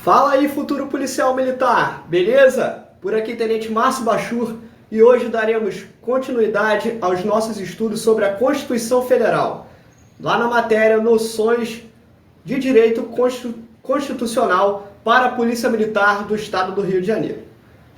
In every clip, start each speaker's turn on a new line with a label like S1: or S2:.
S1: Fala aí, futuro policial militar, beleza? Por aqui, Tenente Márcio Bachur, e hoje daremos continuidade aos nossos estudos sobre a Constituição Federal, lá na matéria Noções de Direito Constitucional para a Polícia Militar do Estado do Rio de Janeiro.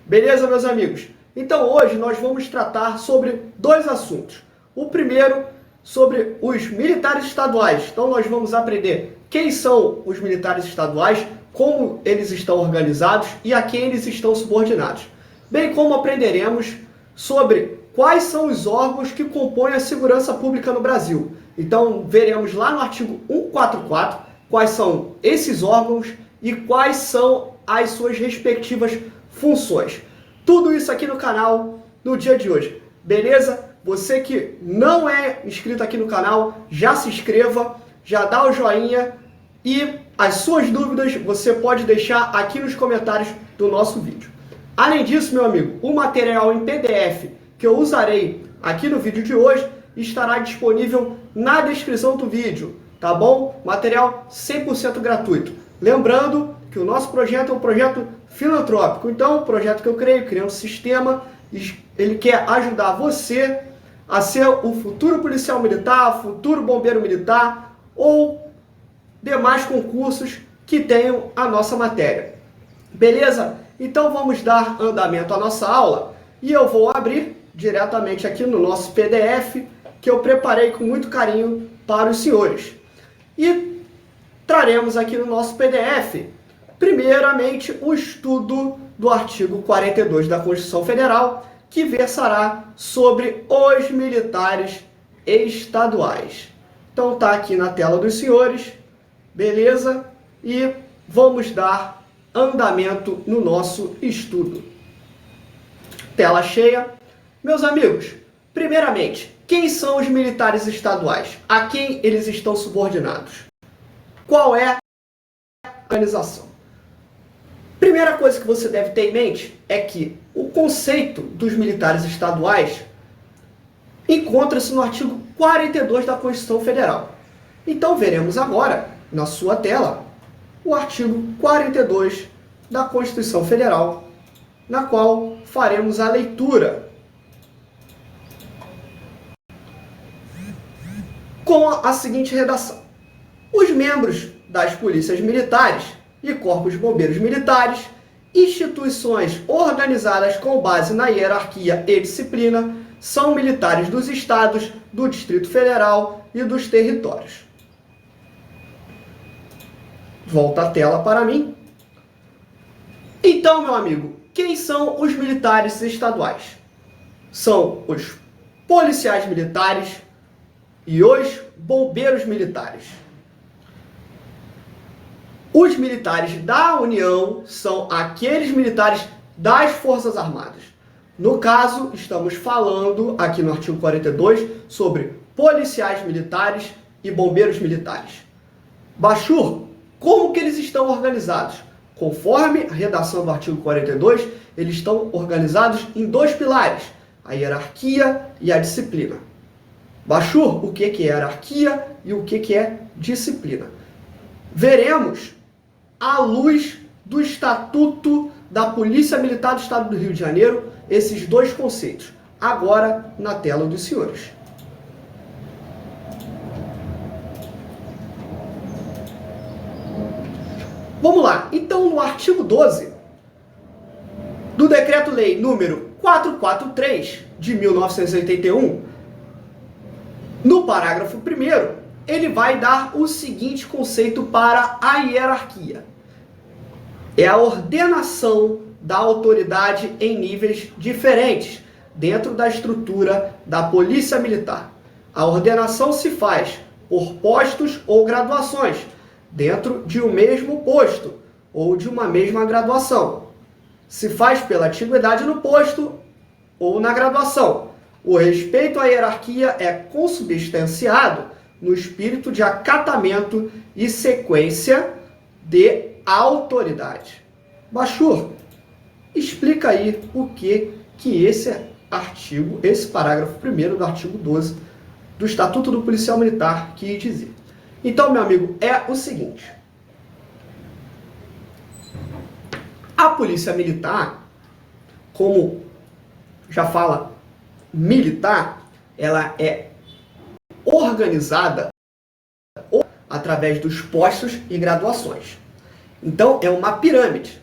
S1: Beleza, meus amigos? Então hoje nós vamos tratar sobre dois assuntos. O primeiro, sobre os militares estaduais. Então nós vamos aprender quem são os militares estaduais, como eles estão organizados e a quem eles estão subordinados. Bem como aprenderemos sobre quais são os órgãos que compõem a segurança pública no Brasil. Então veremos lá no artigo 144 quais são esses órgãos e quais são as suas respectivas funções. Tudo isso aqui no canal no dia de hoje, beleza? Você que não é inscrito aqui no canal, já se inscreva, já dá o joinha e as suas dúvidas você pode deixar aqui nos comentários do nosso vídeo. Além disso, meu amigo, o material em PDF que eu usarei aqui no vídeo de hoje estará disponível na descrição do vídeo, tá bom? Material 100% gratuito. Lembrando que o nosso projeto é um projeto filantrópico, então o projeto que eu criei um sistema, ele quer ajudar você a ser o futuro policial militar, futuro bombeiro militar ou demais concursos que tenham a nossa matéria. Beleza? Então vamos dar andamento à nossa aula e eu vou abrir diretamente aqui no nosso PDF que eu preparei com muito carinho para os senhores. E traremos aqui no nosso PDF, primeiramente, o estudo do artigo 42 da Constituição Federal, que versará sobre os militares estaduais. Então tá aqui na tela dos senhores, beleza? E vamos dar andamento no nosso estudo. Tela cheia. Meus amigos, primeiramente, quem são os militares estaduais? A quem eles estão subordinados? Qual é a organização? Primeira coisa que você deve ter em mente é que o conceito dos militares estaduais encontra-se no artigo 42 da Constituição Federal. Então veremos agora, na sua tela, o artigo 42 da Constituição Federal, na qual faremos a leitura com a seguinte redação. Os membros das polícias militares e corpos de bombeiros militares, instituições organizadas com base na hierarquia e disciplina, são militares dos estados, do Distrito Federal e dos territórios. Volta a tela para mim. Então, meu amigo, quem são os militares estaduais? São os policiais militares e os bombeiros militares. Os militares da União são aqueles militares das Forças Armadas. No caso, estamos falando aqui no artigo 42 sobre policiais militares e bombeiros militares. Bachur, como que eles estão organizados? Conforme a redação do artigo 42, eles estão organizados em dois pilares, a hierarquia e a disciplina. Bachur, o que é hierarquia e o que é disciplina? Veremos à luz do Estatuto da Polícia Militar do Estado do Rio de Janeiro esses dois conceitos, agora na tela dos senhores. Vamos lá, então no artigo 12 do Decreto-Lei número 443 de 1981, no parágrafo 1º, ele vai dar o seguinte conceito para a hierarquia. É a ordenação da autoridade em níveis diferentes dentro da estrutura da Polícia Militar. A ordenação se faz por postos ou graduações, dentro de um mesmo posto ou de uma mesma graduação. Se faz pela antiguidade no posto ou na graduação. O respeito à hierarquia é consubstanciado no espírito de acatamento e sequência de autoridade. Bachur, explica aí o que esse artigo, esse parágrafo 1º do artigo 12 do Estatuto do Policial Militar quis dizer. Então, meu amigo, é o seguinte. A polícia militar, como já fala militar, ela é organizada através dos postos e graduações. Então, é uma pirâmide,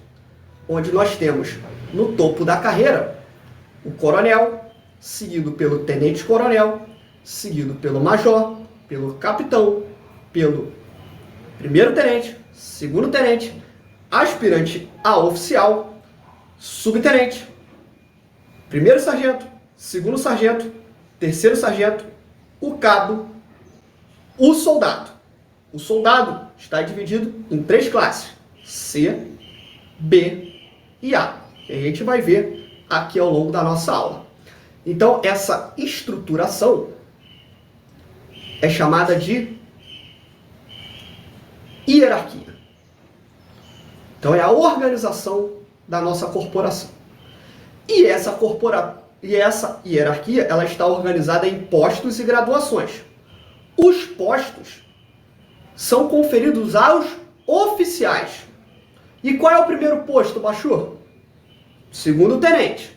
S1: onde nós temos no topo da carreira o coronel, seguido pelo tenente-coronel, seguido pelo major, pelo capitão, pelo primeiro-tenente, segundo-tenente, aspirante a oficial, subtenente, primeiro-sargento, segundo-sargento, terceiro-sargento, o cabo, o soldado. O soldado está dividido em 3 classes, C, B e A, que a gente vai ver aqui ao longo da nossa aula. Então, essa estruturação é chamada de hierarquia. Então, é a organização da nossa corporação. E essa hierarquia, ela está organizada em postos e graduações. Os postos são conferidos aos oficiais. E qual é o primeiro posto, Bachur? Segundo-tenente.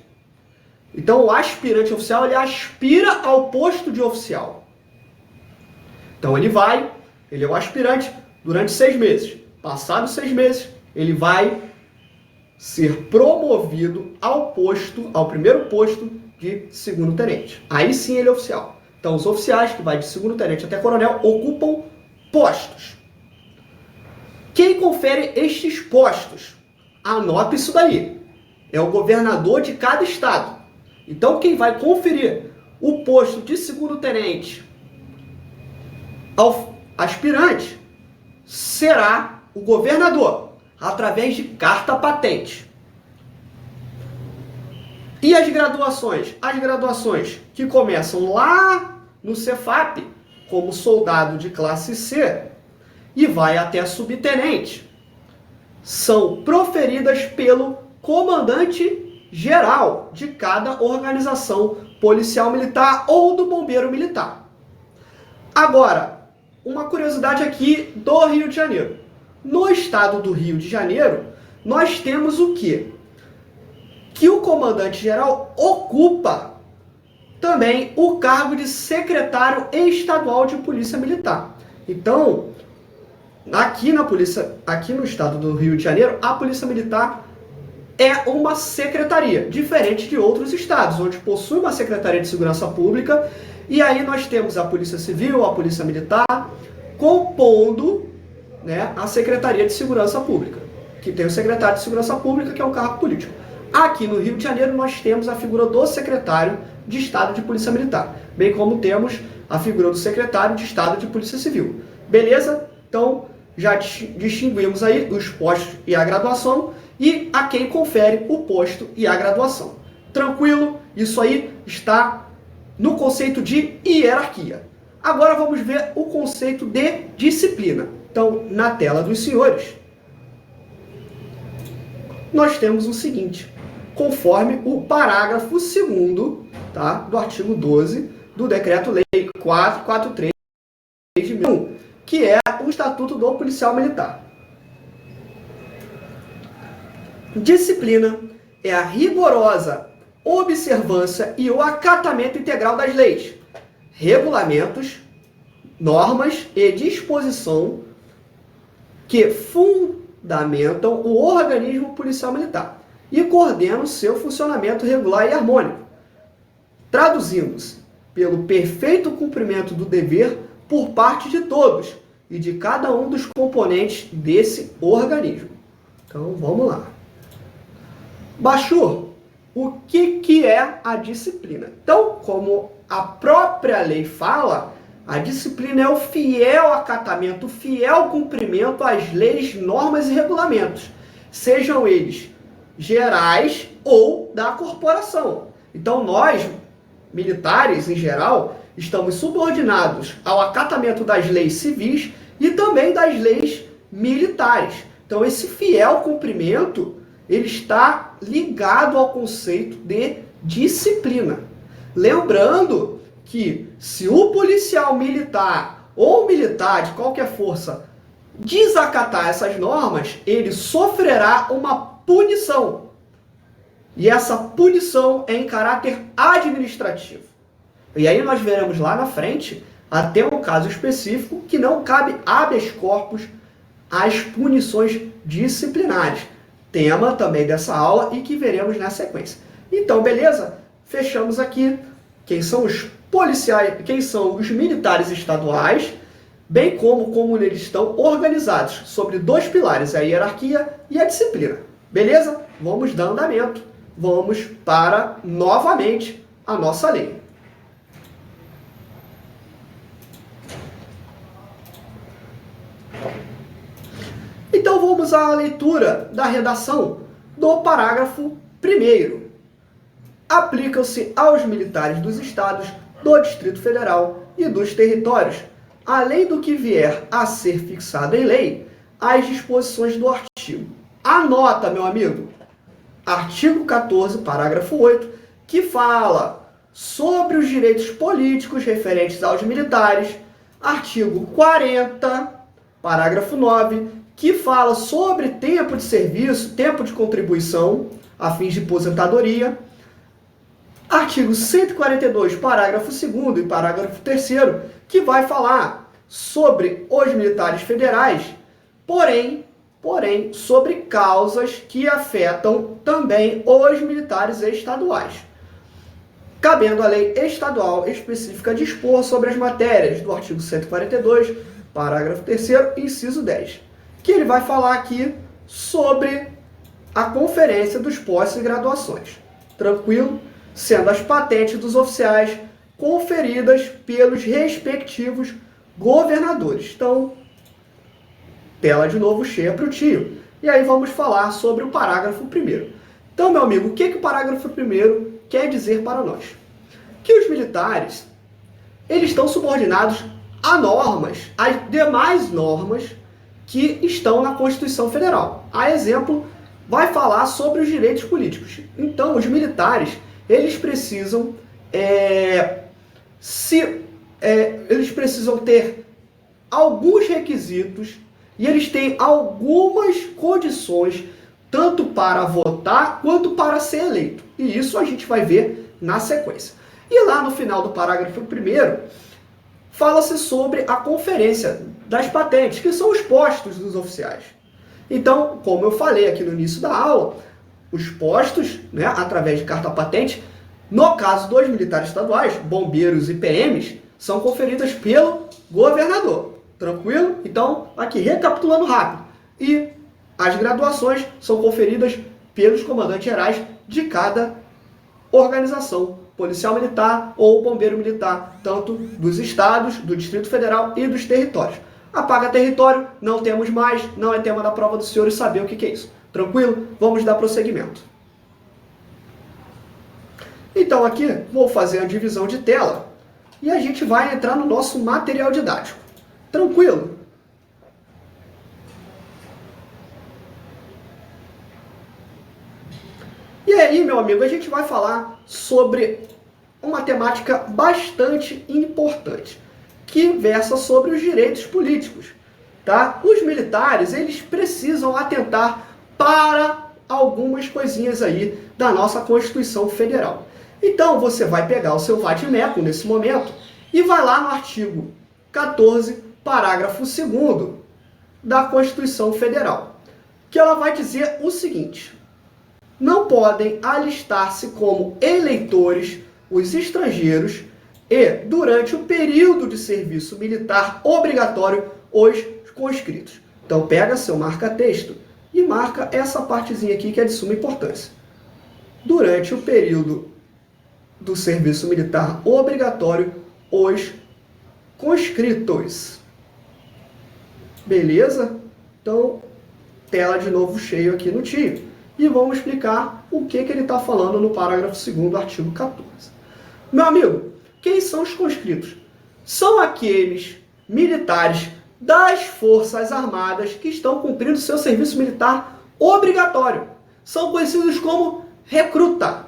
S1: Então, o aspirante oficial, ele aspira ao posto de oficial. Então, ele é o aspirante durante 6 meses. Passados 6 meses, ele vai ser promovido ao primeiro posto de segundo-tenente. Aí sim ele é oficial. Então, os oficiais, que vai de segundo-tenente até coronel, ocupam postos. Quem confere estes postos? Anota isso daí. É o governador de cada estado. Então, quem vai conferir o posto de segundo-tenente ao aspirante será o governador, através de carta patente. E as graduações? As graduações que começam lá no Cefap, como soldado de classe C, e vai até subtenente, são proferidas pelo comandante geral de cada organização policial militar ou do bombeiro militar. Agora, uma curiosidade aqui do Rio de Janeiro. No estado do Rio de Janeiro, nós temos o quê? Que o comandante geral ocupa também o cargo de secretário estadual de polícia militar. Então, aqui no estado do Rio de Janeiro, a polícia militar é uma secretaria, diferente de outros estados, onde possui uma secretaria de segurança pública, e aí nós temos a polícia civil, a polícia militar, compondo, né, a secretaria de segurança pública, que tem o secretário de segurança pública, que é um cargo político. Aqui no Rio de Janeiro nós temos a figura do secretário de Estado de Polícia Militar, bem como temos a figura do secretário de Estado de Polícia Civil. Beleza? Então, já distinguimos aí os postos e a graduação e a quem confere o posto e a graduação. Tranquilo? Isso aí está no conceito de hierarquia. Agora vamos ver o conceito de disciplina. Então, na tela dos senhores, nós temos o seguinte, conforme o parágrafo 2º, tá, do artigo 12 do Decreto-Lei 443 de 2001, que é o Estatuto do Policial Militar. Disciplina é a rigorosa observância e o acatamento integral das leis, regulamentos, normas e disposição que fundamentam o organismo policial militar e coordenam seu funcionamento regular e harmônico, traduzindo-se pelo perfeito cumprimento do dever por parte de todos e de cada um dos componentes desse organismo. Então, vamos lá. Bachur, o que é a disciplina? Então, como a própria lei fala, a disciplina é o fiel acatamento, o fiel cumprimento às leis, normas e regulamentos, sejam eles gerais ou da corporação. Então, nós, militares em geral, estamos subordinados ao acatamento das leis civis e também das leis militares. Então, esse fiel cumprimento, ele está ligado ao conceito de disciplina. Lembrando que se o policial militar ou militar de qualquer força desacatar essas normas, ele sofrerá uma punição. E essa punição é em caráter administrativo. E aí nós veremos lá na frente até um caso específico que não cabe habeas corpus às punições disciplinares. Tema também dessa aula e que veremos na sequência. Então, beleza? Fechamos aqui quem são os policiais, quem são os militares estaduais, bem como eles estão organizados sobre dois pilares, a hierarquia e a disciplina. Beleza? Vamos dar andamento. Vamos para, novamente, a nossa lei. Então vamos à leitura da redação do parágrafo 1º. Aplicam-se aos militares dos estados, do Distrito Federal e dos territórios, além do que vier a ser fixado em lei, as disposições do artigo. Anota, meu amigo, artigo 14, parágrafo 8, que fala sobre os direitos políticos referentes aos militares. Artigo 40, parágrafo 9, que fala sobre tempo de serviço, tempo de contribuição, a fins de aposentadoria. Artigo 142, parágrafo 2º e parágrafo 3º, que vai falar sobre os militares federais, porém, sobre causas que afetam também os militares estaduais. Cabendo à lei estadual específica dispor sobre as matérias do artigo 142, parágrafo 3º, inciso 10, que ele vai falar aqui sobre a conferência dos postos e graduações. Tranquilo? Sendo as patentes dos oficiais conferidas pelos respectivos governadores. Então, tela de novo cheia para o tio. E aí vamos falar sobre o parágrafo 1º. Então, meu amigo, o que o parágrafo 1º quer dizer para nós? Que os militares, eles estão subordinados a normas, às demais normas que estão na Constituição Federal. A exemplo, vai falar sobre os direitos políticos. Então, os militares, eles precisam eles precisam ter alguns requisitos e eles têm algumas condições tanto para votar quanto para ser eleito. E isso a gente vai ver na sequência. E lá no final do parágrafo 1º, fala-se sobre a conferência das patentes, que são os postos dos oficiais. Então, como eu falei aqui no início da aula, os postos, né, através de carta patente, no caso dos militares estaduais, bombeiros e PMs, são conferidas pelo governador. Tranquilo? Então, aqui, recapitulando rápido. E as graduações são conferidas pelos comandantes gerais de cada organização, policial militar ou bombeiro militar, tanto dos estados, do Distrito Federal e dos territórios. Apaga território, não temos mais, não é tema da prova dos senhores saber o que é isso. Tranquilo? Vamos dar prosseguimento. Então aqui vou fazer a divisão de tela e a gente vai entrar no nosso material didático. Tranquilo? E aí, meu amigo, a gente vai falar sobre uma temática bastante importante, que versa sobre os direitos políticos. Tá? Os militares, eles precisam atentar para algumas coisinhas aí da nossa Constituição Federal. Então, você vai pegar o seu vade-mecum nesse momento e vai lá no artigo 14, parágrafo 2º da Constituição Federal, que ela vai dizer o seguinte: não podem alistar-se como eleitores os estrangeiros e, durante o período de serviço militar obrigatório, os conscritos. Então, pega seu marca-texto e marca essa partezinha aqui que é de suma importância. Durante o período do serviço militar obrigatório, os conscritos. Beleza? Então, tela de novo cheio aqui no tio. E vamos explicar o que ele está falando no parágrafo 2º do artigo 14. Meu amigo, quem são os conscritos? São aqueles militares das Forças Armadas que estão cumprindo seu serviço militar obrigatório. São conhecidos como recruta.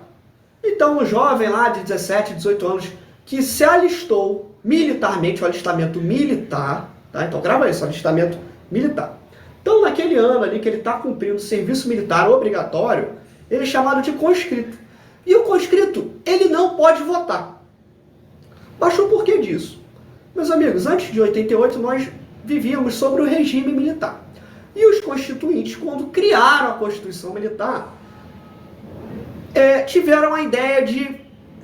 S1: Então, um jovem lá de 17, 18 anos que se alistou militarmente, o alistamento militar, tá? Então, grava isso, alistamento militar. Então, naquele ano ali que ele está cumprindo o serviço militar obrigatório, ele é chamado de conscrito. E o conscrito, ele não pode votar. Baixou por que disso? Meus amigos, antes de 88 nós vivíamos sobre o regime militar. E os constituintes, quando criaram a Constituição Militar, tiveram a ideia de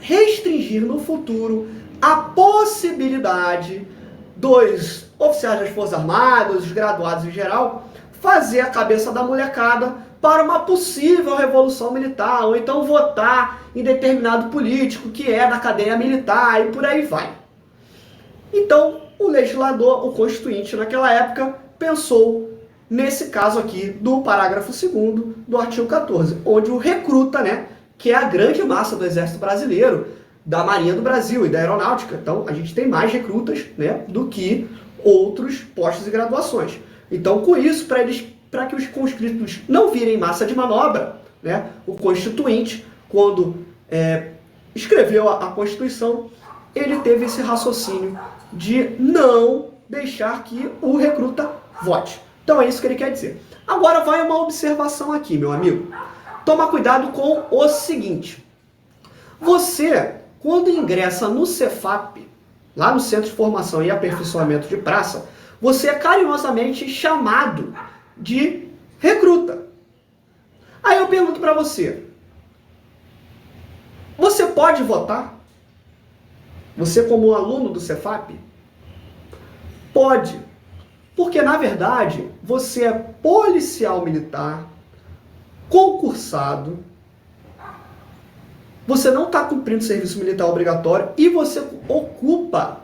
S1: restringir no futuro a possibilidade dos oficiais das Forças Armadas, os graduados em geral, fazer a cabeça da molecada para uma possível revolução militar, ou então votar em determinado político que é da cadeia militar e por aí vai. Então, o legislador, o constituinte naquela época, pensou nesse caso aqui do parágrafo 2º do artigo 14, onde o recruta, né, que é a grande massa do Exército Brasileiro, da Marinha do Brasil e da Aeronáutica, então a gente tem mais recrutas, né, do que outros postos e graduações. Então, com isso, para que os conscritos não virem massa de manobra, né, o constituinte, quando escreveu a Constituição, ele teve esse raciocínio de não deixar que o recruta vote. Então é isso que ele quer dizer. Agora vai uma observação aqui, meu amigo. Toma cuidado com o seguinte. Você, quando ingressa no Cefap, lá no Centro de Formação e Aperfeiçoamento de Praça, você é carinhosamente chamado de recruta. Aí eu pergunto para você, você pode votar? Você como aluno do Cefap? Pode. Porque, na verdade, você é policial militar, concursado, você não está cumprindo serviço militar obrigatório e você ocupa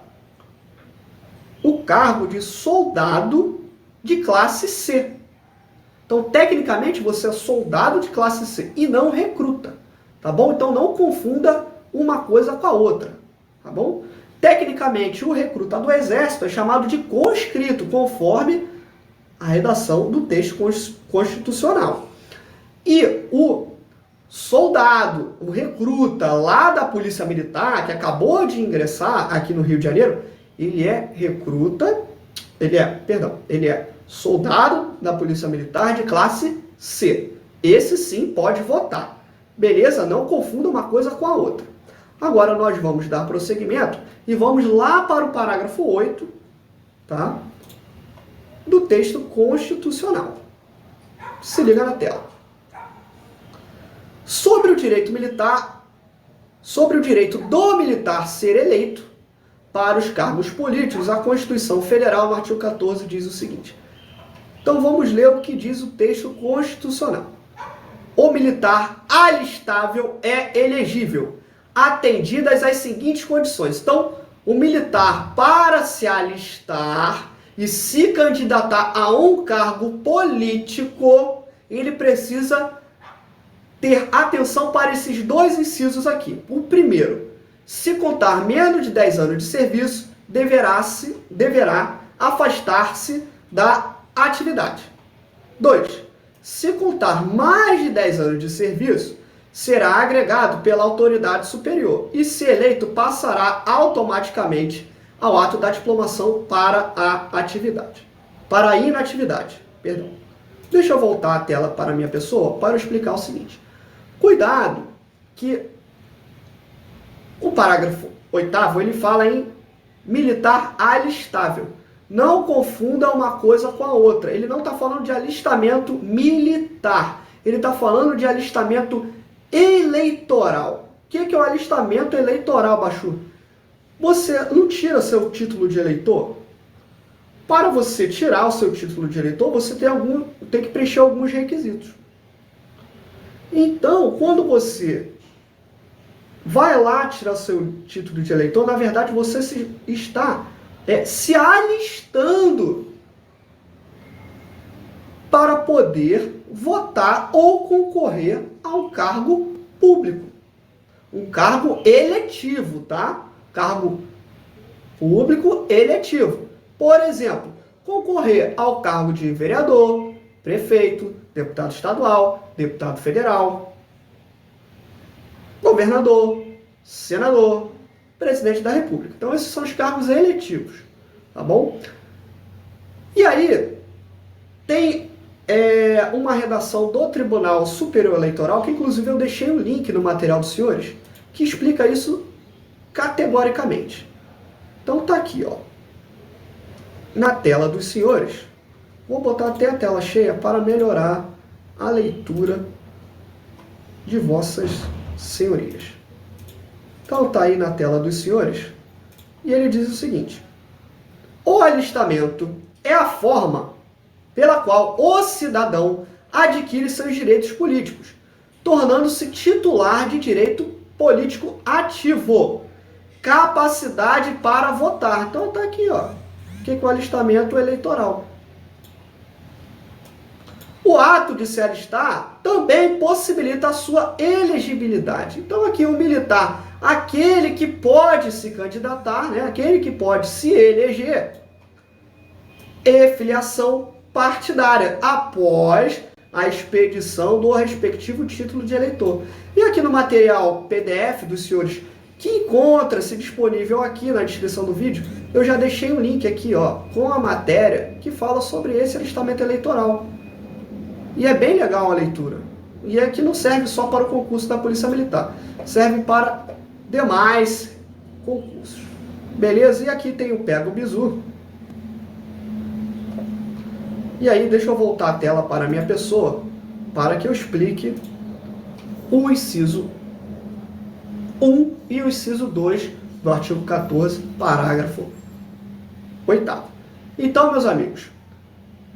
S1: o cargo de soldado de classe C. Então, tecnicamente, você é soldado de classe C e não recruta, tá bom? Então, não confunda uma coisa com a outra, tá bom? Tecnicamente, o recruta do Exército é chamado de conscrito, conforme a redação do texto constitucional. E o soldado, o recruta lá da Polícia Militar, que acabou de ingressar aqui no Rio de Janeiro, ele é soldado da Polícia Militar de classe C. Esse sim pode votar. Beleza? Não confunda uma coisa com a outra. Agora nós vamos dar prosseguimento e vamos lá para o parágrafo 8, tá? Do texto constitucional. Se liga na tela. Sobre o direito do militar ser eleito para os cargos políticos, a Constituição Federal, no artigo 14, diz o seguinte. Então vamos ler o que diz o texto constitucional. O militar alistável é elegível, atendidas as seguintes condições. Então, o militar, para se alistar e se candidatar a um cargo político, ele precisa ter atenção para esses dois incisos aqui. O primeiro, se contar menos de 10 anos de serviço, deverá afastar-se da atividade. 2. Se contar mais de 10 anos de serviço, será agregado pela autoridade superior e, se eleito, passará automaticamente ao ato da diplomação para a inatividade. Perdão. Deixa eu voltar a tela para a minha pessoa para explicar o seguinte. Cuidado que o parágrafo 8º, ele fala em militar alistável. Não confunda uma coisa com a outra. Ele não está falando de alistamento militar. Ele está falando de alistamento eleitoral. O que é o alistamento eleitoral, Bachu? Você não tira seu título de eleitor? Para você tirar o seu título de eleitor, você tem que preencher alguns requisitos. Então, quando você vai lá tirar seu título de eleitor, na verdade você está se alistando para poder votar ou concorrer a um cargo público. Um cargo eletivo, tá? Cargo público eletivo. Por exemplo, concorrer ao cargo de vereador, prefeito, deputado estadual, deputado federal, governador, senador, presidente da República. Então, esses são os cargos eletivos, tá bom? E aí, tem uma redação do Tribunal Superior Eleitoral, que inclusive eu deixei um link no material dos senhores, que explica isso categoricamente. Então tá aqui, ó, na tela dos senhores. Vou botar até a tela cheia para melhorar a leitura de vossas senhorias. Então tá aí na tela dos senhores, e ele diz o seguinte: o alistamento é a forma pela qual o cidadão adquire seus direitos políticos, tornando-se titular de direito político ativo, capacidade para votar. Então tá aqui, ó, o que é o alistamento eleitoral. O ato de se alistar também possibilita a sua elegibilidade. Então aqui o militar, aquele que pode se candidatar, né, aquele que pode se eleger, é filiação partidária, após a expedição do respectivo título de eleitor. E aqui no material PDF dos senhores, que encontra-se disponível aqui na descrição do vídeo, eu já deixei um link aqui, ó, com a matéria que fala sobre esse alistamento eleitoral. E é bem legal a leitura. E aqui não serve só para o concurso da Polícia Militar, serve para demais concursos. Beleza? E aqui tem o Pega o Bizu. E aí deixa eu voltar a tela para a minha pessoa, para que eu explique o inciso 1 e o inciso 2 do artigo 14, parágrafo 8º. Então, meus amigos,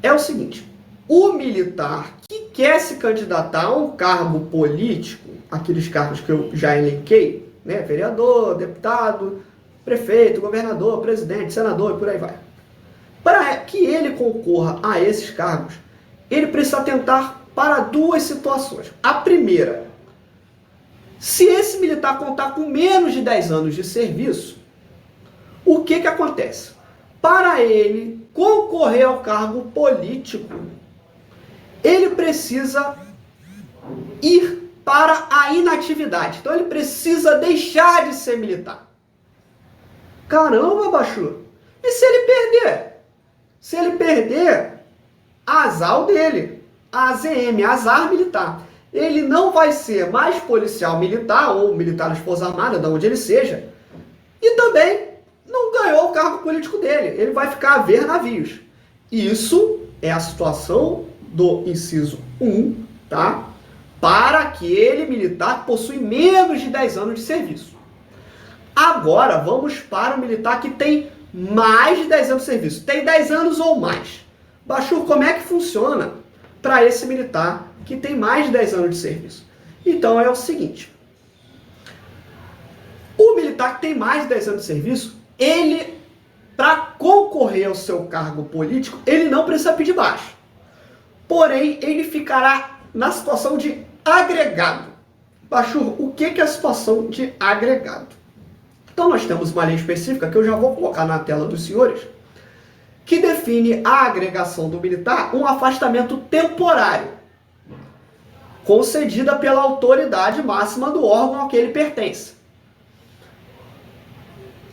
S1: é o seguinte: o militar que quer se candidatar a um cargo político, aqueles cargos que eu já elenquei, né, vereador, deputado, prefeito, governador, presidente, senador e por aí vai. Para que ele concorra a esses cargos, ele precisa atentar para duas situações. A primeira, se esse militar contar com menos de 10 anos de serviço, o que acontece? Para ele concorrer ao cargo político, ele precisa ir para a inatividade. Então ele precisa deixar de ser militar. Caramba, Bachur! E se ele perder? Se ele perder, azar dele. AZM, azar militar. Ele não vai ser mais policial militar ou militar das Forças Armadas, de onde ele seja, e também não ganhou o cargo político dele. Ele vai ficar a ver navios. Isso é a situação do inciso 1, tá? Para aquele militar que possui menos de 10 anos de serviço. Agora, vamos para o militar que tem mais de 10 anos de serviço. Tem 10 anos ou mais. Bachur, como é que funciona para esse militar que tem mais de 10 anos de serviço? Então, é o seguinte. O militar que tem mais de 10 anos de serviço, ele, para concorrer ao seu cargo político, ele não precisa pedir baixa. Porém, ele ficará na situação de agregado. Bachur, o que é a situação de agregado? Então, nós temos uma lei específica, que eu já vou colocar na tela dos senhores, que define a agregação do militar um afastamento temporário, concedida pela autoridade máxima do órgão a que ele pertence.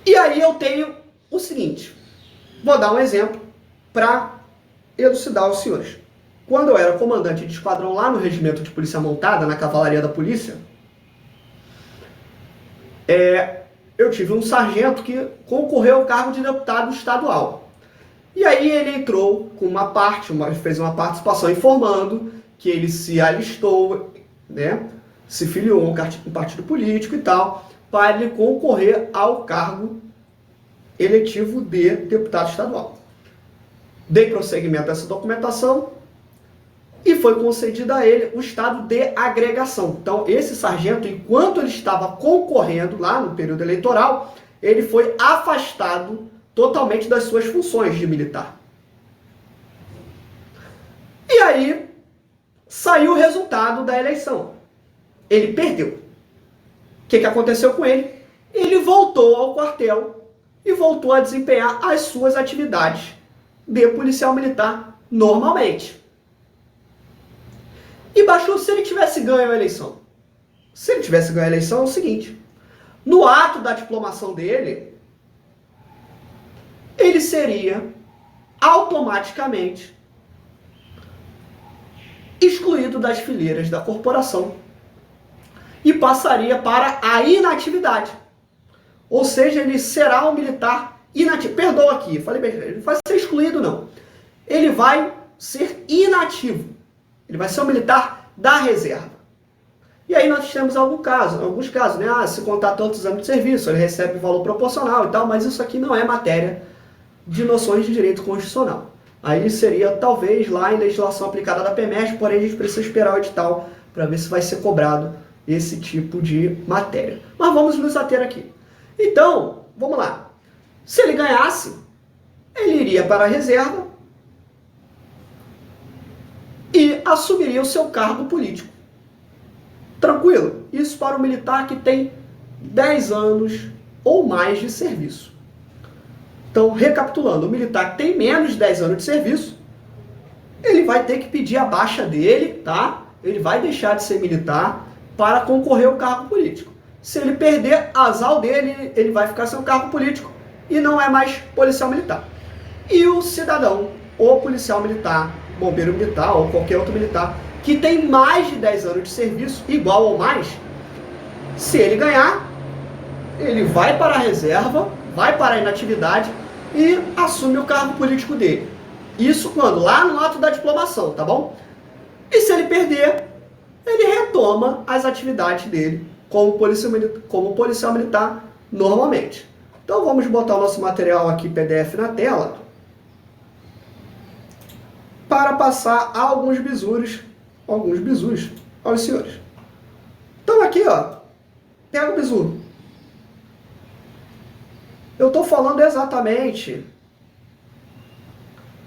S1: E aí eu tenho o seguinte, vou dar um exemplo para elucidar os senhores. Quando eu era comandante de esquadrão lá no Regimento de Polícia Montada, na Cavalaria da Polícia, eu tive um sargento que concorreu ao cargo de deputado estadual. E aí ele entrou com fez uma participação informando que ele se alistou, né, se filiou a um partido político e tal, para ele concorrer ao cargo eletivo de deputado estadual. Dei prosseguimento a essa documentação e foi concedido a ele o estado de agregação. Então, esse sargento, enquanto ele estava concorrendo lá no período eleitoral, ele foi afastado totalmente das suas funções de militar. E aí, saiu o resultado da eleição. Ele perdeu. O que aconteceu com ele? Ele voltou ao quartel e voltou a desempenhar as suas atividades de policial militar normalmente. E Bachur, se ele tivesse ganho a eleição? Se ele tivesse ganho a eleição, é o seguinte. No ato da diplomação dele, ele seria automaticamente excluído das fileiras da corporação e passaria para a inatividade. Ou seja, ele será um militar inativo. Perdoa aqui, falei bem, ele não vai ser excluído, não. Ele vai ser inativo. Ele vai ser um militar da reserva. E aí nós temos alguns casos, né? Ah, se contar tantos anos de serviço, ele recebe valor proporcional e tal, mas isso aqui não é matéria de noções de direito constitucional. Aí seria, talvez, lá em legislação aplicada da PEMESP, porém a gente precisa esperar o edital para ver se vai ser cobrado esse tipo de matéria. Mas vamos nos ater aqui. Então, vamos lá. Se ele ganhasse, ele iria para a reserva e assumiria o seu cargo político. Tranquilo? Isso para o militar que tem 10 anos ou mais de serviço. Então, recapitulando, o militar que tem menos de 10 anos de serviço, ele vai ter que pedir a baixa dele, tá? Ele vai deixar de ser militar para concorrer ao cargo político. Se ele perder, azar dele, ele vai ficar sem o cargo político e não é mais policial militar. E o cidadão, ou policial militar, bombeiro militar ou qualquer outro militar, que tem mais de 10 anos de serviço, igual ou mais, se ele ganhar, ele vai para a reserva, vai para a inatividade e assume o cargo político dele. Isso quando? Lá no ato da diplomação, tá bom? E se ele perder, ele retoma as atividades dele como policial militar normalmente. Então vamos botar o nosso material aqui PDF na tela para passar alguns bisus aos senhores. Então aqui, ó, pega o bisu. Eu estou falando exatamente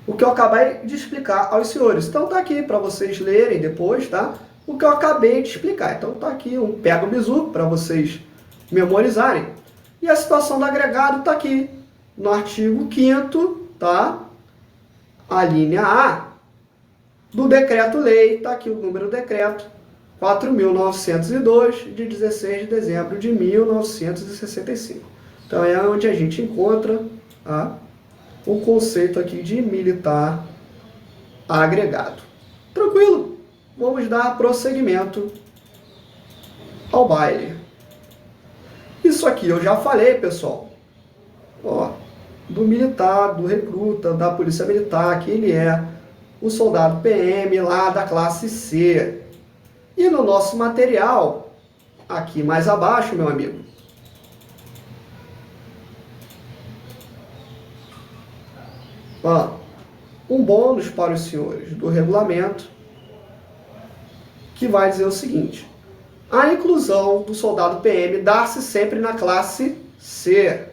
S1: o que eu acabei de explicar aos senhores. Então tá aqui para vocês lerem depois, tá? O que eu acabei de explicar. Então tá aqui, pega o bisu para vocês memorizarem. E a situação do agregado está aqui, no artigo 5º, tá? A linha A do decreto-lei, está aqui o número do decreto, 4.902, de 16 de dezembro de 1965. Então é onde a gente encontra o conceito aqui de militar agregado. Tranquilo? Vamos dar prosseguimento ao baile. Isso aqui eu já falei, pessoal. Ó, do militar, do recruta, da polícia militar, que ele é o soldado PM lá da classe C. E no nosso material, aqui mais abaixo, meu amigo, ó, um bônus para os senhores do regulamento, que vai dizer o seguinte: a inclusão do soldado PM dá-se sempre na classe C.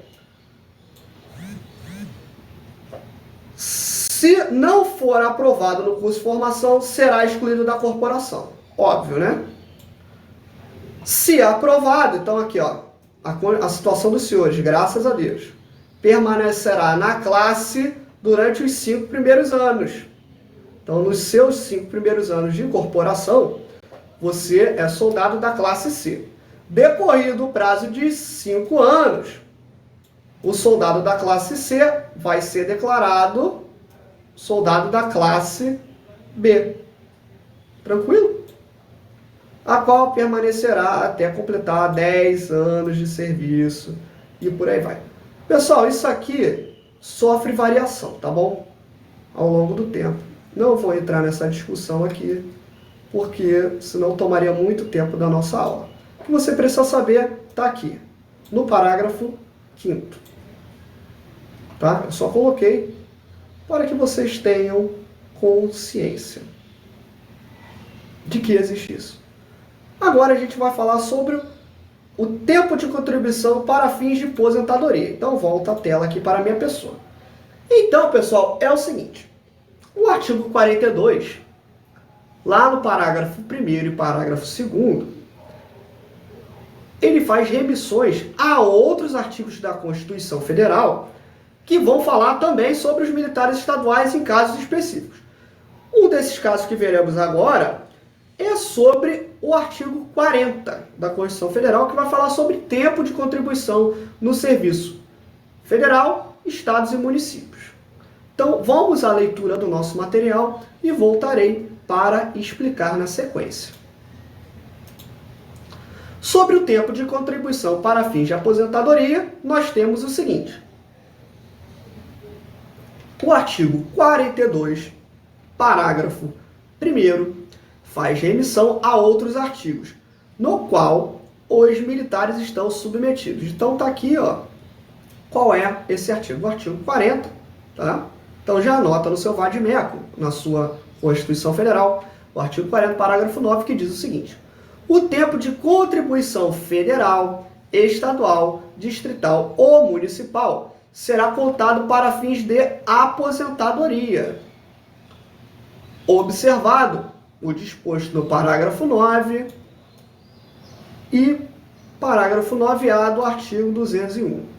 S1: Se não for aprovado no curso de formação, será excluído da corporação. Óbvio, né? Se aprovado, então aqui, ó, a situação dos senhores, graças a Deus, permanecerá na classe durante os 5 primeiros anos. Então, nos seus 5 primeiros anos de incorporação, você é soldado da classe C. Decorrido o prazo de 5 anos, o soldado da classe C vai ser declarado soldado da classe B. Tranquilo? A qual permanecerá até completar 10 anos de serviço e por aí vai. Pessoal, isso aqui sofre variação, tá bom? Ao longo do tempo. Não vou entrar nessa discussão aqui, porque senão tomaria muito tempo da nossa aula. O que você precisa saber está aqui, no parágrafo 5º. Tá? Eu só coloquei para que vocês tenham consciência de que existe isso. Agora a gente vai falar sobre o tempo de contribuição para fins de aposentadoria. Então volta a tela aqui para a minha pessoa. Então, pessoal, é o seguinte. O artigo 42, lá no parágrafo 1º e parágrafo 2º, ele faz remissões a outros artigos da Constituição Federal que vão falar também sobre os militares estaduais em casos específicos. Um desses casos que veremos agora é sobre o artigo 40 da Constituição Federal, que vai falar sobre tempo de contribuição no serviço federal, estados e municípios. Então, vamos à leitura do nosso material e voltarei para explicar na sequência. Sobre o tempo de contribuição para fins de aposentadoria, nós temos o seguinte. O artigo 42, parágrafo 1º, faz remissão a outros artigos, no qual os militares estão submetidos. Então, está aqui, ó, qual é esse artigo? O artigo 40, tá? Então, já anota no seu vade-mecum, na sua Constituição Federal, o artigo 40, parágrafo 9, que diz o seguinte. O tempo de contribuição federal, estadual, distrital ou municipal será contado para fins de aposentadoria. Observado o disposto no parágrafo 9 e parágrafo 9A do artigo 201.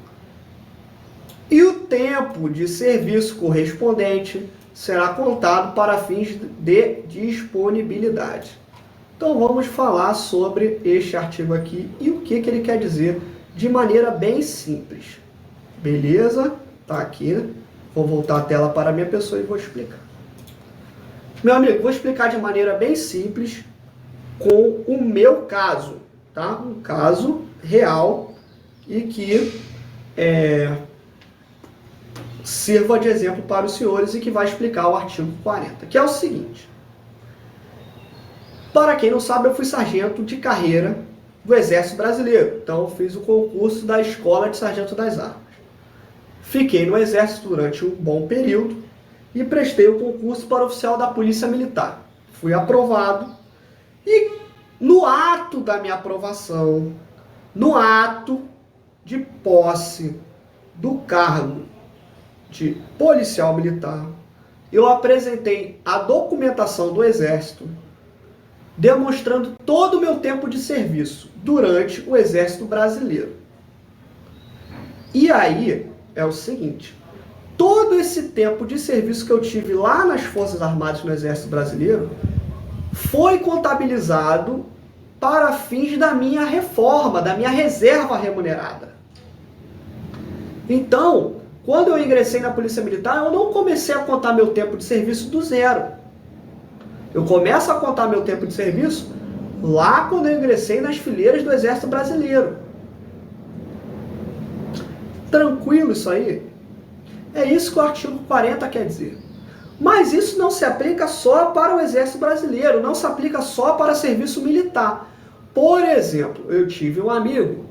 S1: E o tempo de serviço correspondente será contado para fins de disponibilidade. Então vamos falar sobre este artigo aqui e o que ele quer dizer de maneira bem simples. Beleza? Tá aqui, né? Vou voltar a tela para a minha pessoa e vou explicar. Meu amigo, vou explicar de maneira bem simples com o meu caso, tá? Um caso real e que sirva de exemplo para os senhores e que vai explicar o artigo 40, que é o seguinte. Para quem não sabe, eu fui sargento de carreira do Exército Brasileiro. Então, eu fiz o concurso da Escola de Sargento das Armas. Fiquei no Exército durante um bom período e prestei o concurso para oficial da Polícia Militar. Fui aprovado e, no ato da minha aprovação, no ato de posse do cargo de policial militar, eu apresentei a documentação do Exército demonstrando todo o meu tempo de serviço durante o Exército Brasileiro. E aí é o seguinte, todo esse tempo de serviço que eu tive lá nas Forças Armadas no Exército Brasileiro foi contabilizado para fins da minha reforma, da minha reserva remunerada. Então, quando eu ingressei na Polícia Militar, eu não comecei a contar meu tempo de serviço do zero. Eu começo a contar meu tempo de serviço lá quando eu ingressei nas fileiras do Exército Brasileiro. Tranquilo isso aí? É isso que o artigo 40 quer dizer. Mas isso não se aplica só para o Exército Brasileiro, não se aplica só para serviço militar. Por exemplo, eu tive um amigo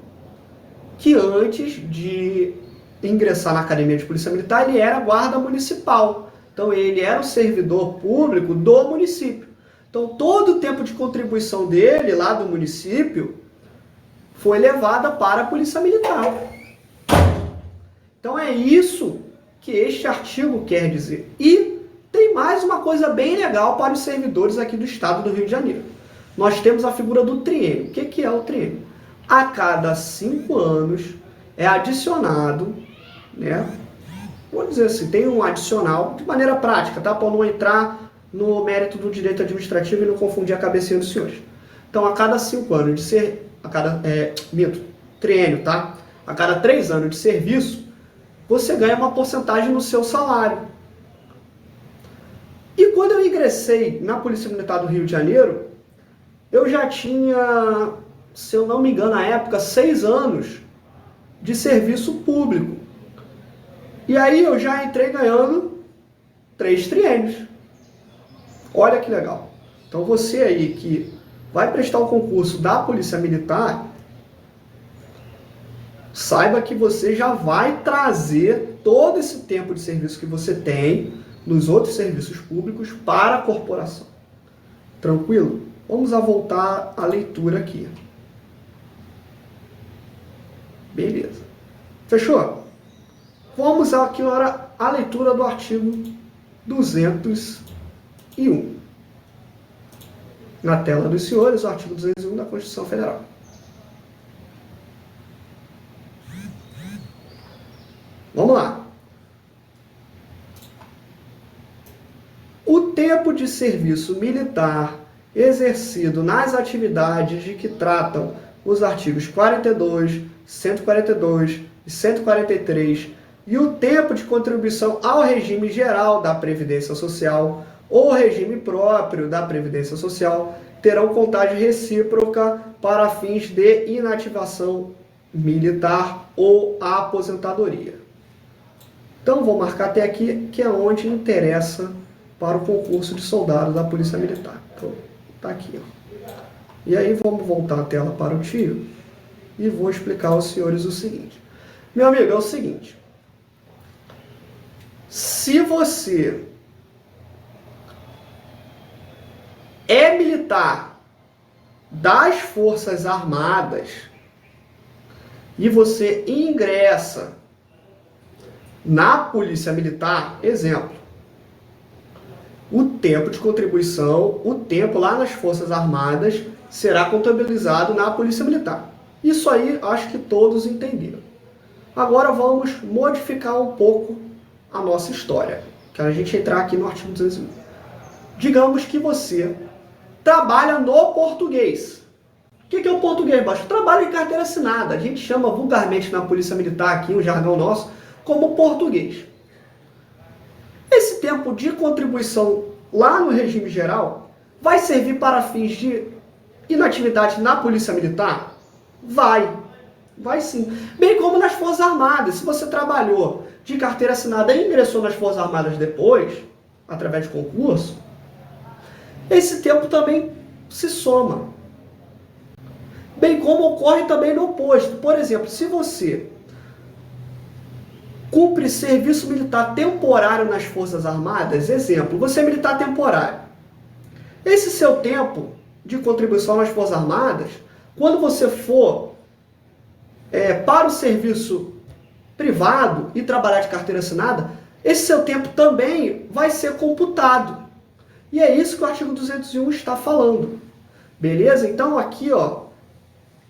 S1: que antes de ingressar na Academia de Polícia Militar, ele era guarda municipal. Então, ele era um servidor público do município. Então, todo o tempo de contribuição dele, lá do município, foi levado para a Polícia Militar. Então, é isso que este artigo quer dizer. E tem mais uma coisa bem legal para os servidores aqui do estado do Rio de Janeiro. Nós temos a figura do triênio. O que é o triênio? A cada 5 anos é adicionado, né? Vou dizer assim, tem um adicional de maneira prática, tá? Para não entrar no mérito do direito administrativo e não confundir a cabecinha dos senhores. Então, a cada 5 anos de ser, triênio, tá? A cada 3 anos de serviço, você ganha uma porcentagem no seu salário. E quando eu ingressei na Polícia Militar do Rio de Janeiro, eu já tinha, se eu não me engano, na época, 6 anos de serviço público. E aí eu já entrei ganhando 3 triênios. Olha que legal. Então você aí que vai prestar o concurso da Polícia Militar, saiba que você já vai trazer todo esse tempo de serviço que você tem nos outros serviços públicos para a corporação. Tranquilo? Vamos voltar à leitura aqui. Beleza. Fechou? Vamos aqui agora à leitura do artigo 201. Na tela dos senhores, o artigo 201 da Constituição Federal. Vamos lá. O tempo de serviço militar exercido nas atividades de que tratam os artigos 42, 142 e 143 e o tempo de contribuição ao regime geral da Previdência Social ou regime próprio da Previdência Social terão contagem recíproca para fins de inativação militar ou aposentadoria. Então, vou marcar até aqui, que é onde interessa para o concurso de soldado da Polícia Militar. Então, tá aqui, ó. E aí, vamos voltar a tela para o tio e vou explicar aos senhores o seguinte. Meu amigo, é o seguinte. Se você é militar das Forças Armadas e você ingressa na Polícia Militar, exemplo, o tempo de contribuição, o tempo lá nas Forças Armadas será contabilizado na Polícia Militar. Isso aí acho que todos entenderam. Agora vamos modificar um pouco a nossa história, que a gente entrar aqui no artigo 201. Digamos que você trabalha no português. O que é o português, baixo? Trabalho em carteira assinada. A gente chama vulgarmente na Polícia Militar, aqui, o jargão nosso, como português. Esse tempo de contribuição lá no regime geral vai servir para fins de inatividade na Polícia Militar? Vai sim. Bem como nas Forças Armadas. Se você trabalhou de carteira assinada e ingressou nas Forças Armadas depois, através de concurso, esse tempo também se soma. Bem como ocorre também no oposto. Por exemplo, se você cumpre serviço militar temporário nas Forças Armadas, exemplo, você é militar temporário. Esse seu tempo de contribuição nas Forças Armadas, quando você for para o serviço privado e trabalhar de carteira assinada, esse seu tempo também vai ser computado. E é isso que o artigo 201 está falando. Beleza? Então aqui, ó,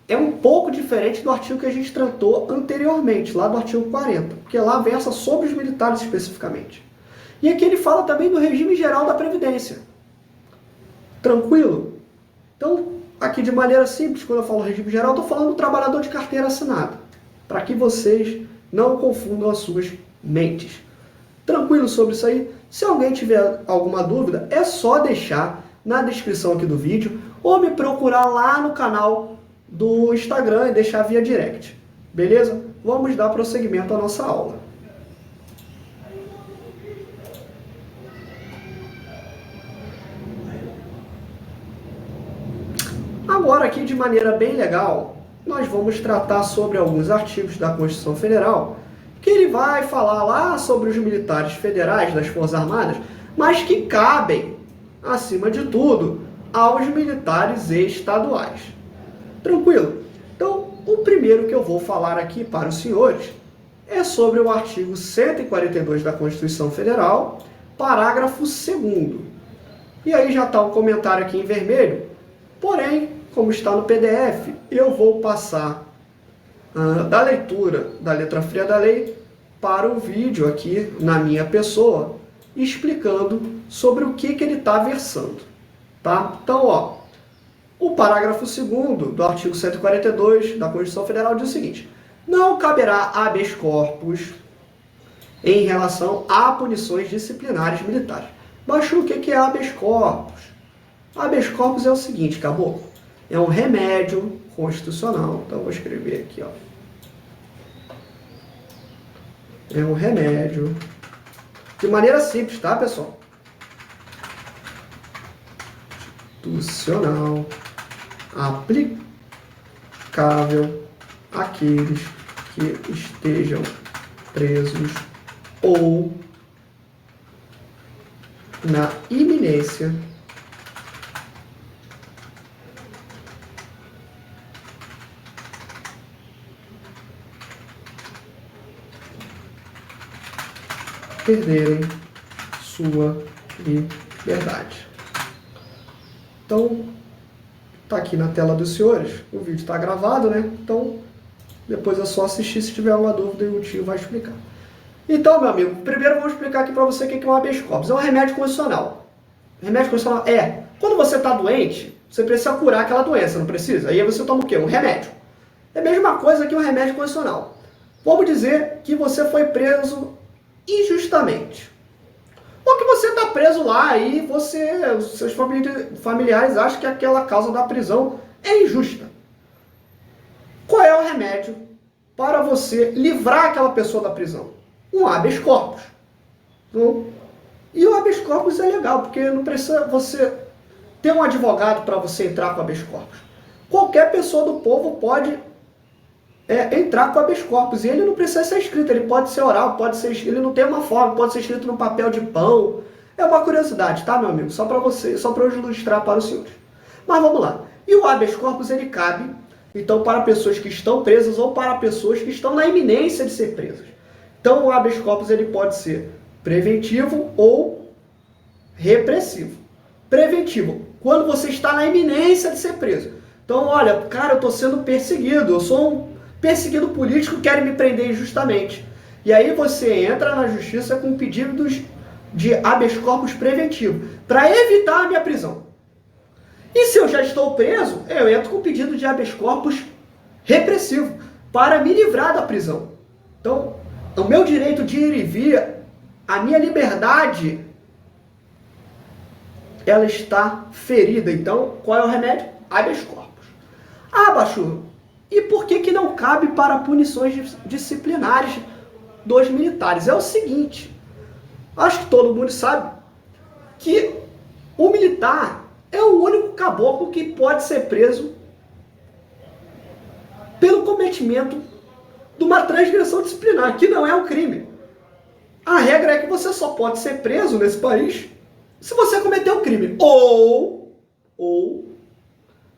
S1: é um pouco diferente do artigo que a gente tratou anteriormente, lá do artigo 40, porque lá versa sobre os militares especificamente. E aqui ele fala também do regime geral da Previdência. Tranquilo? Então, aqui de maneira simples, quando eu falo regime geral, estou falando do trabalhador de carteira assinada, para que vocês não confundam as suas mentes. Tranquilo sobre isso aí? Se alguém tiver alguma dúvida, é só deixar na descrição aqui do vídeo ou me procurar lá no canal do Instagram e deixar via direct. Beleza? Vamos dar prosseguimento à nossa aula. Agora aqui de maneira bem legal, nós vamos tratar sobre alguns artigos da Constituição Federal, que ele vai falar lá sobre os militares federais das Forças Armadas, mas que cabem, acima de tudo, aos militares estaduais. Tranquilo? Então, o primeiro que eu vou falar aqui para os senhores é sobre o artigo 142 da Constituição Federal, parágrafo 2º. E aí já está o comentário aqui em vermelho, porém, como está no PDF, eu vou passar da leitura da letra fria da lei para o vídeo aqui na minha pessoa, explicando sobre o que ele está versando. Tá? Então, ó, o parágrafo 2º do artigo 142 da Constituição Federal diz o seguinte: não caberá habeas corpus em relação a punições disciplinares militares. Mas o que é habeas corpus? Habeas corpus é o seguinte, caboclo, é um remédio constitucional. Então, vou escrever aqui, ó. É um remédio, de maneira simples, tá, pessoal? Constitucional, aplicável àqueles que estejam presos ou na iminência perderem sua liberdade. Então, tá aqui na tela dos senhores, o vídeo está gravado, né? Então, depois é só assistir se tiver alguma dúvida e o tio vai explicar. Então, meu amigo, primeiro vamos explicar aqui para você o que é um habeas corpus. É um remédio constitucional. Remédio constitucional é, quando você está doente, você precisa curar aquela doença, não precisa? Aí você toma o quê? Um remédio. É a mesma coisa que um remédio constitucional. Vamos dizer que você foi preso injustamente. Ou que você está preso lá e os seus familiares acham que aquela causa da prisão é injusta. Qual é o remédio para você livrar aquela pessoa da prisão? Um habeas corpus. Então, e o habeas corpus é legal, porque não precisa você ter um advogado para você entrar com habeas corpus. Qualquer pessoa do povo pode entrar com habeas corpus, e ele não precisa ser escrito, ele pode ser oral, ele não tem uma forma, pode ser escrito no papel de pão. É uma curiosidade, tá, meu amigo? Só para eu ilustrar para os senhores. Mas vamos lá. E o habeas corpus, ele cabe, então, para pessoas que estão presas ou para pessoas que estão na iminência de ser presas. Então, o habeas corpus, ele pode ser preventivo ou repressivo. Preventivo, quando você está na iminência de ser preso. Então, olha, cara, eu estou sendo perseguido, eu sou um perseguido político, querem me prender injustamente. E aí você entra na justiça com pedidos de habeas corpus preventivo, para evitar a minha prisão. E se eu já estou preso, eu entro com pedido de habeas corpus repressivo, para me livrar da prisão. Então, o meu direito de ir e vir, a minha liberdade, ela está ferida. Então, qual é o remédio? Habeas corpus. Ah, Bachur, e por que não cabe para punições disciplinares dos militares? É o seguinte, acho que todo mundo sabe que o militar é o único caboclo que pode ser preso pelo cometimento de uma transgressão disciplinar, que não é um crime. A regra é que você só pode ser preso nesse país se você cometeu um crime. Ou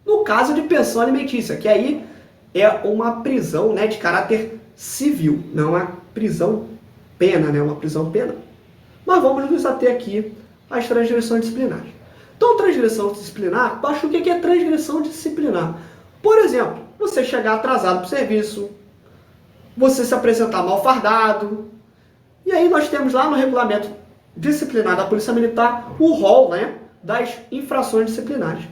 S1: no caso de pensão alimentícia, que aí é uma prisão, né, de caráter civil, não uma prisão pena, né, uma prisão penal. Mas vamos nos ater aqui às transgressões disciplinares. Então, transgressão disciplinar, acho o que é transgressão disciplinar. Por exemplo, você chegar atrasado para o serviço, você se apresentar mal fardado, e aí nós temos lá no regulamento disciplinar da Polícia Militar o rol, né, das infrações disciplinares.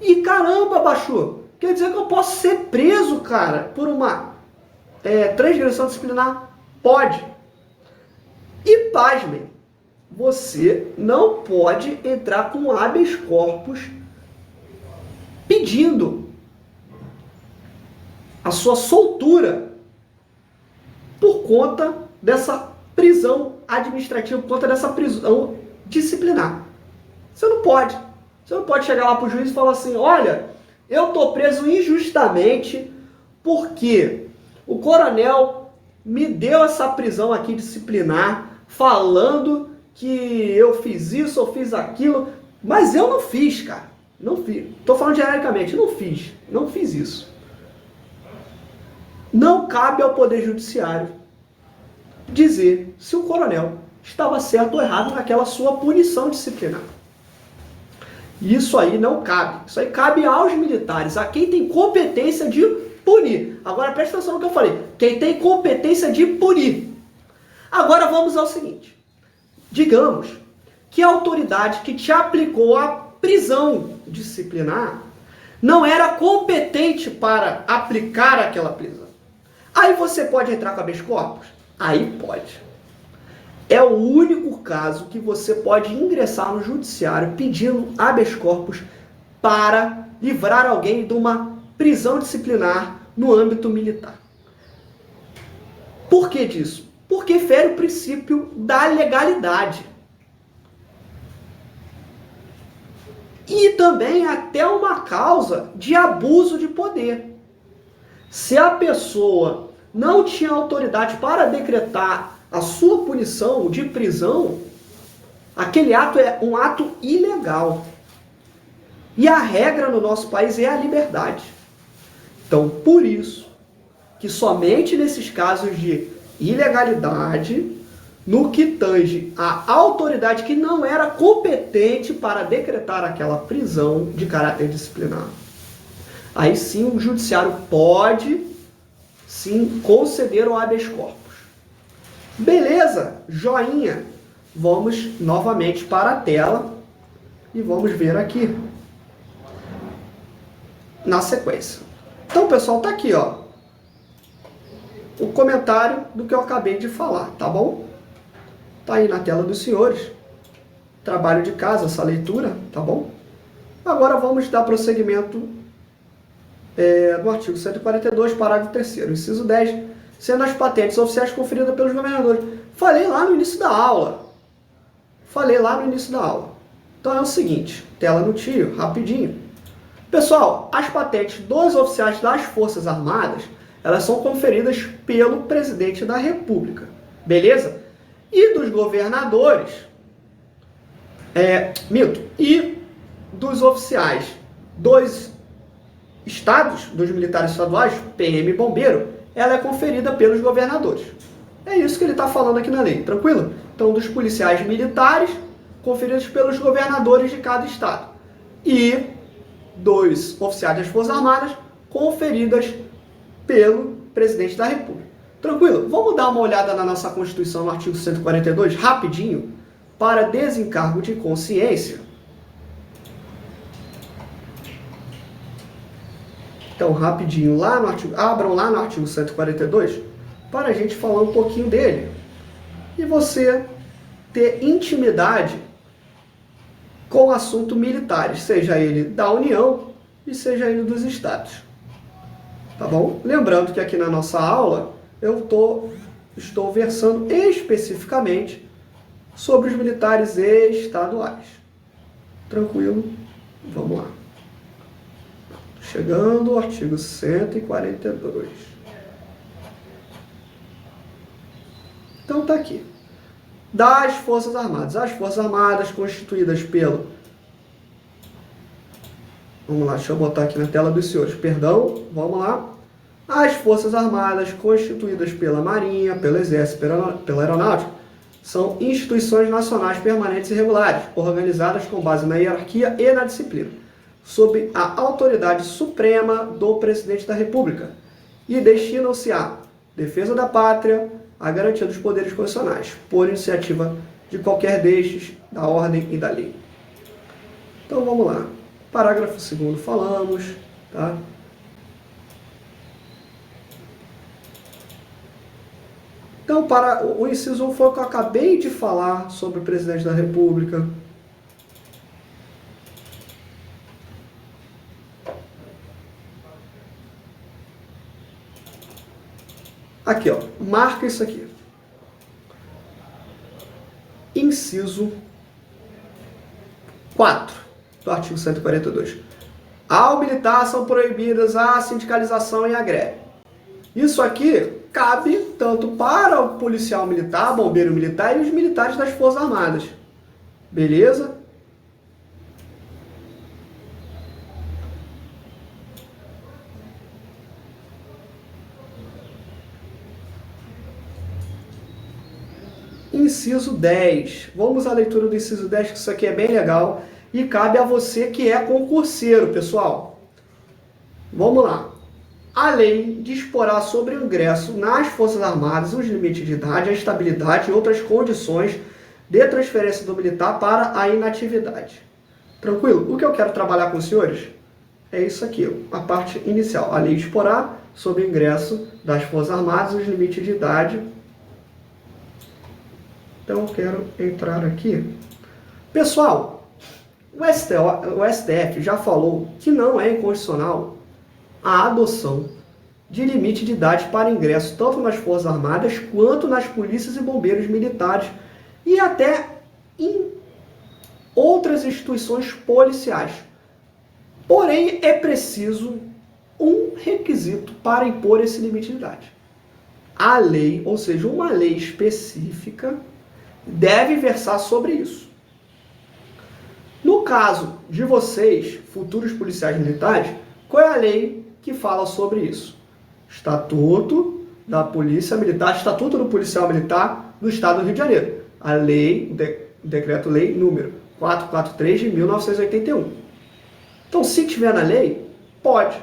S1: E caramba, Bachur, quer dizer que eu posso ser preso, cara, por uma transgressão disciplinar? Pode. E pasmem, você não pode entrar com habeas corpus pedindo a sua soltura por conta dessa prisão administrativa, por conta dessa prisão disciplinar. Você não pode. Você não pode chegar lá para o juiz e falar assim, olha, eu estou preso injustamente porque o coronel me deu essa prisão aqui disciplinar, falando que eu fiz isso, eu fiz aquilo, mas eu não fiz, cara. Não fiz. Estou falando genericamente, não fiz isso. Não cabe ao Poder Judiciário dizer se o coronel estava certo ou errado naquela sua punição disciplinar. Isso aí não cabe. Isso aí cabe aos militares, a quem tem competência de punir. Agora presta atenção no que eu falei. Quem tem competência de punir. Agora vamos ao seguinte. Digamos que a autoridade que te aplicou a prisão disciplinar não era competente para aplicar aquela prisão. Aí você pode entrar com habeas corpus? Aí pode. É o único caso que você pode ingressar no judiciário pedindo habeas corpus para livrar alguém de uma prisão disciplinar no âmbito militar. Por que disso? Porque fere o princípio da legalidade. E também até uma causa de abuso de poder. Se a pessoa não tinha autoridade para decretar a sua punição de prisão, aquele ato é um ato ilegal. E a regra no nosso país é a liberdade. Então, por isso, que somente nesses casos de ilegalidade, no que tange a autoridade que não era competente para decretar aquela prisão de caráter disciplinar, aí sim o judiciário pode, sim, conceder o habeas corpus. Beleza? Joinha. Vamos novamente para a tela e vamos ver aqui na sequência. Então, pessoal, tá aqui, ó. o comentário do que eu acabei de falar, tá bom? Tá aí na tela dos senhores. Trabalho de casa, essa leitura, tá bom? Agora vamos dar prosseguimento no artigo 142, parágrafo 3º, inciso 10, sendo as patentes oficiais conferidas pelos governadores. Falei lá no início da aula. Então é o seguinte, tela no tio, rapidinho. Pessoal, as patentes dos oficiais das Forças Armadas, elas são conferidas pelo presidente da República, beleza? E dos governadores, e dos oficiais dos estados, dos militares estaduais, PM e bombeiro, ela é conferida pelos governadores. É isso que ele está falando aqui na lei, tranquilo? Então, dos policiais militares, conferidos pelos governadores de cada estado. E dos oficiais das Forças Armadas, conferidas pelo presidente da República. Tranquilo? Vamos dar uma olhada na nossa Constituição, no artigo 142, rapidinho, para desencargo de consciência. Então, rapidinho, abram lá no artigo 142, para a gente falar um pouquinho dele. E você ter intimidade com o assunto militares, seja ele da União e seja ele dos estados. Tá bom? Lembrando que aqui na nossa aula eu estou versando especificamente sobre os militares estaduais. Tranquilo? Vamos lá. Chegando ao artigo 142. Então tá aqui. Das Forças Armadas. As Forças Armadas constituídas pelo... Vamos lá, deixa eu botar aqui na tela dos senhores. Perdão, vamos lá. As Forças Armadas constituídas pela Marinha, pelo Exército, pela Aeronáutica, são instituições nacionais permanentes e regulares, organizadas com base na hierarquia e na disciplina, sob a autoridade suprema do Presidente da República, e destinam-se à defesa da pátria, a garantia dos poderes constitucionais, por iniciativa de qualquer destes, da ordem e da lei. Então vamos lá. Parágrafo 2º falamos, tá? Então, para o inciso 1 foi o que eu acabei de falar sobre o Presidente da República. Aqui, ó, marca isso aqui. Inciso 4 do artigo 142. Ao militar são proibidas a sindicalização e a greve. Isso aqui cabe tanto para o policial militar, bombeiro militar e os militares das Forças Armadas. Beleza? Inciso 10. Vamos à leitura do inciso 10, que isso aqui é bem legal e cabe a você que é concurseiro, pessoal. Vamos lá. A lei disporá sobre o ingresso nas Forças Armadas os limites de idade, a estabilidade e outras condições de transferência do militar para a inatividade. Tranquilo? O que eu quero trabalhar com os senhores é isso aqui, a parte inicial. A lei disporá sobre o ingresso das Forças Armadas os limites de idade. Então, eu quero entrar aqui. Pessoal, o STF já falou que não é inconstitucional a adoção de limite de idade para ingresso tanto nas Forças Armadas quanto nas polícias e bombeiros militares e até em outras instituições policiais. Porém, é preciso um requisito para impor esse limite de idade. A lei, ou seja, uma lei específica, deve versar sobre isso. No caso de vocês, futuros policiais militares, qual é a lei que fala sobre isso? Estatuto da Polícia Militar, Estatuto do Policial Militar do Estado do Rio de Janeiro. A lei, o decreto-lei número 443 de 1981. Então, se tiver na lei, pode.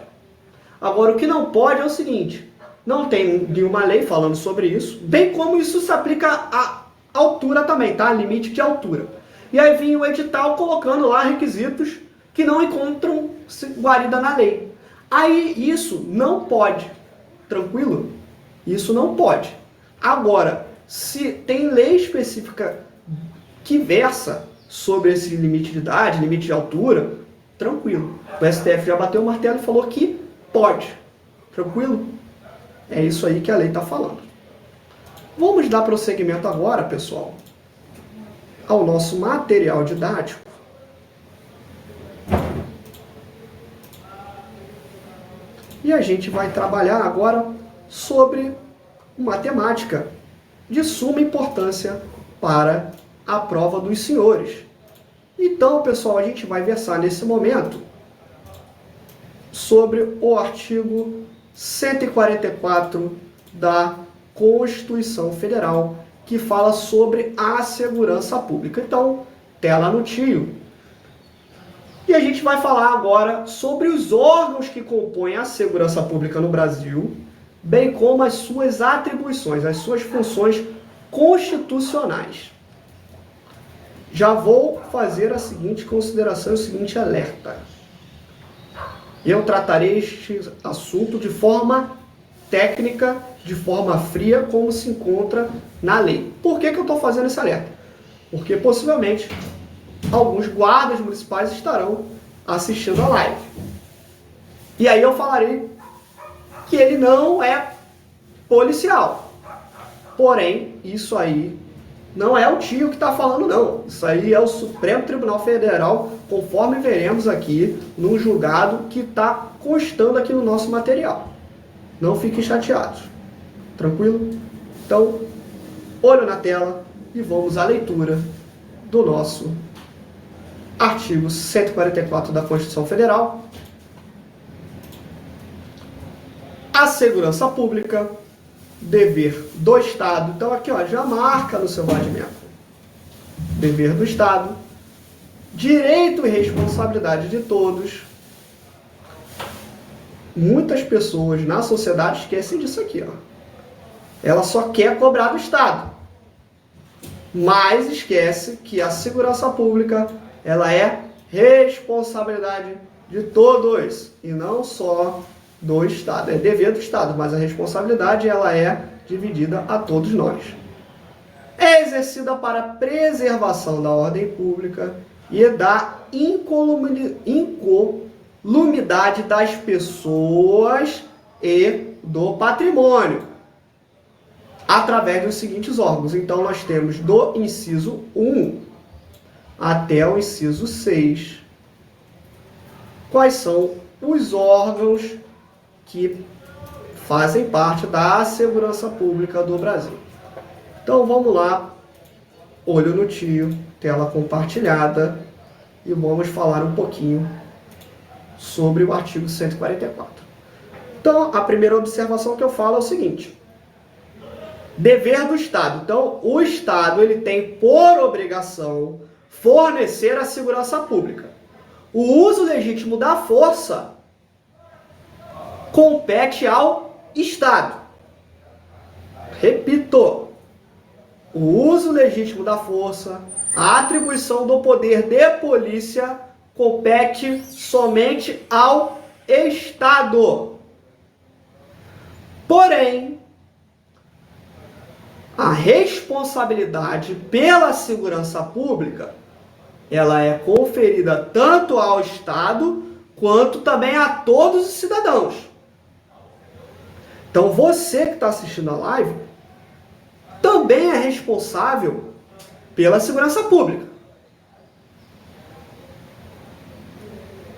S1: Agora, o que não pode é o seguinte, não tem nenhuma lei falando sobre isso, bem como isso se aplica à altura também, tá? Limite de altura. E aí vinha o edital colocando lá requisitos que não encontram guarida na lei. Aí isso não pode, tranquilo? Isso não pode. Agora, se tem lei específica que versa sobre esse limite de idade, limite de altura, tranquilo. O STF já bateu o martelo e falou que pode. Tranquilo? É isso aí que a lei está falando. Vamos dar prosseguimento agora, pessoal, ao nosso material didático. E a gente vai trabalhar agora sobre uma temática de suma importância para a prova dos senhores. Então, pessoal, a gente vai versar nesse momento sobre o artigo 144 da Constituição Federal, que fala sobre a segurança pública. Então, tela no tio. E a gente vai falar agora sobre os órgãos que compõem a segurança pública no Brasil, bem como as suas atribuições, as suas funções constitucionais. Já vou fazer a seguinte consideração, o seguinte alerta. Eu tratarei este assunto de forma técnica, de forma fria, como se encontra na lei. Por que eu estou fazendo esse alerta? Porque possivelmente alguns guardas municipais estarão assistindo a live. E aí eu falarei que ele não é policial. Porém, isso aí não é o tio que está falando, não. Isso aí é o Supremo Tribunal Federal, conforme veremos aqui no julgado que está constando aqui no nosso material. Não fiquem chateados. Tranquilo? Então, olho na tela e vamos à leitura do nosso artigo 144 da Constituição Federal. A segurança pública, dever do Estado. Então aqui, ó, já marca no seu vademecum. Dever do Estado, direito e responsabilidade de todos. Muitas pessoas na sociedade esquecem disso aqui, ó. Ela só quer cobrar do Estado, mas esquece que a segurança pública, ela é responsabilidade de todos e não só do Estado. É dever do Estado, mas a responsabilidade, ela é dividida a todos nós. É exercida para a preservação da ordem pública e da incolumidade das pessoas e do patrimônio, através dos seguintes órgãos. Então, nós temos do inciso 1 até o inciso 6. Quais são os órgãos que fazem parte da segurança pública do Brasil? Então, vamos lá. Olho no tio, tela compartilhada, e vamos falar um pouquinho sobre o artigo 144. Então, a primeira observação que eu falo é o seguinte: dever do Estado. Então, o Estado, ele tem por obrigação fornecer a segurança pública. O uso legítimo da força compete ao Estado. Repito, o uso legítimo da força, a atribuição do poder de polícia compete somente ao Estado. Porém, a responsabilidade pela segurança pública, ela é conferida tanto ao Estado quanto também a todos os cidadãos. Então, você que está assistindo a live também é responsável pela segurança pública.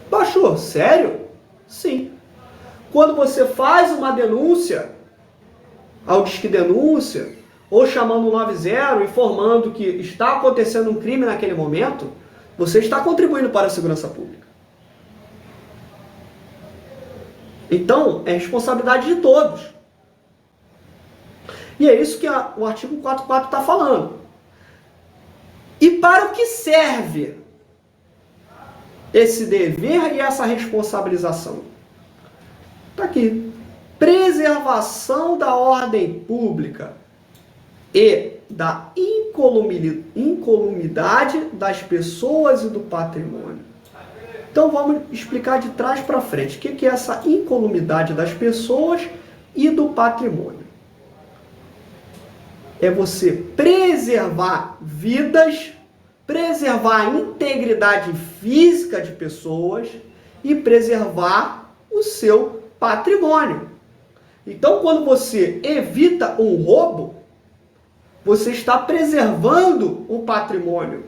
S1: Baixou? Sério? Sim. Quando você faz uma denúncia ao Disque Denúncia, ou chamando o 90, informando que está acontecendo um crime naquele momento, você está contribuindo para a segurança pública. Então, é responsabilidade de todos. E é isso que o artigo 44 está falando. E para o que serve esse dever e essa responsabilização? Está aqui. Preservação da ordem pública e da incolumidade das pessoas e do patrimônio. Então vamos explicar de trás para frente. O que é essa incolumidade das pessoas e do patrimônio? é você preservar vidas, preservar a integridade física de pessoas e preservar o seu patrimônio. Então, quando você evita um roubo, você está preservando o patrimônio.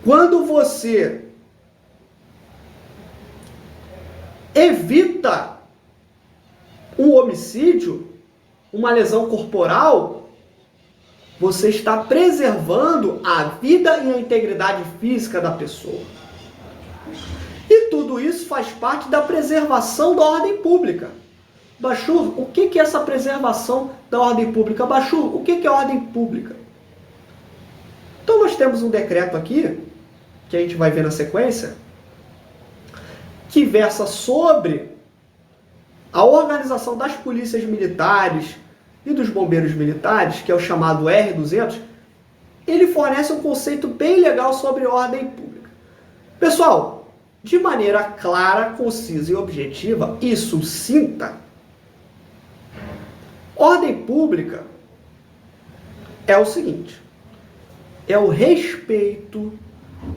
S1: Quando você evita um homicídio, uma lesão corporal, você está preservando a vida e a integridade física da pessoa. E tudo isso faz parte da preservação da ordem pública. Bachur, o que é essa preservação da ordem pública? Bachur, o que é ordem pública? Então nós temos um decreto aqui, que a gente vai ver na sequência, que versa sobre a organização das polícias militares e dos bombeiros militares, que é o chamado R200. Ele fornece um conceito bem legal sobre ordem pública. Pessoal, de maneira clara, concisa e objetiva e sucinta, ordem pública é o seguinte: é o respeito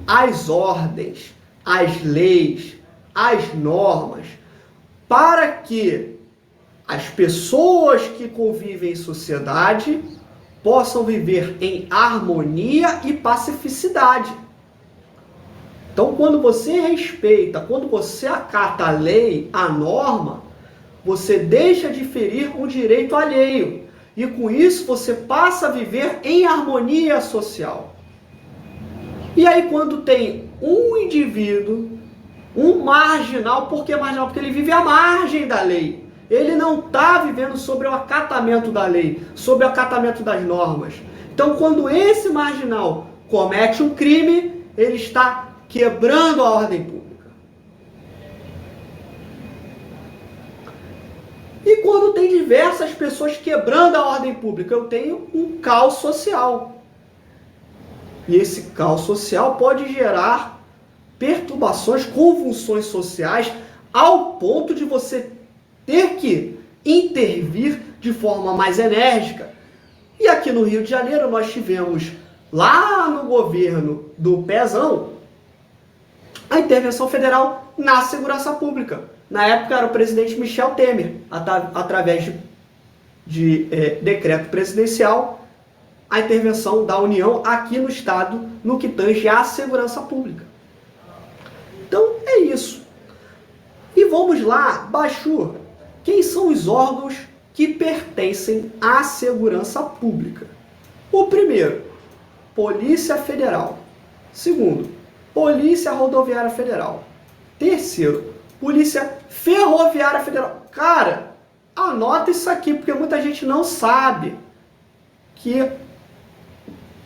S1: às ordens, às leis, às normas, para que as pessoas que convivem em sociedade possam viver em harmonia e pacificidade. Então, quando você respeita, quando você acata a lei, a norma, você deixa de ferir um direito alheio. E com isso você passa a viver em harmonia social. E aí quando tem um indivíduo, um marginal, por que marginal? Porque ele vive à margem da lei. Ele não está vivendo sobre o acatamento da lei, sobre o acatamento das normas. Então quando esse marginal comete um crime, ele está quebrando a ordem pública. E quando tem diversas pessoas quebrando a ordem pública, eu tenho um caos social. E esse caos social pode gerar perturbações, convulsões sociais, ao ponto de você ter que intervir de forma mais enérgica. E aqui no Rio de Janeiro nós tivemos, lá no governo do Pezão, a intervenção federal na segurança pública. Na época era o presidente Michel Temer, através de decreto presidencial, a intervenção da União aqui no Estado, no que tange à segurança pública. Então é isso. E vamos lá, Bachur, quem são os órgãos que pertencem à segurança pública? O primeiro, Polícia Federal. Segundo, Polícia Rodoviária Federal. Terceiro, Polícia Ferroviária Federal. Cara, anota isso aqui, porque muita gente não sabe que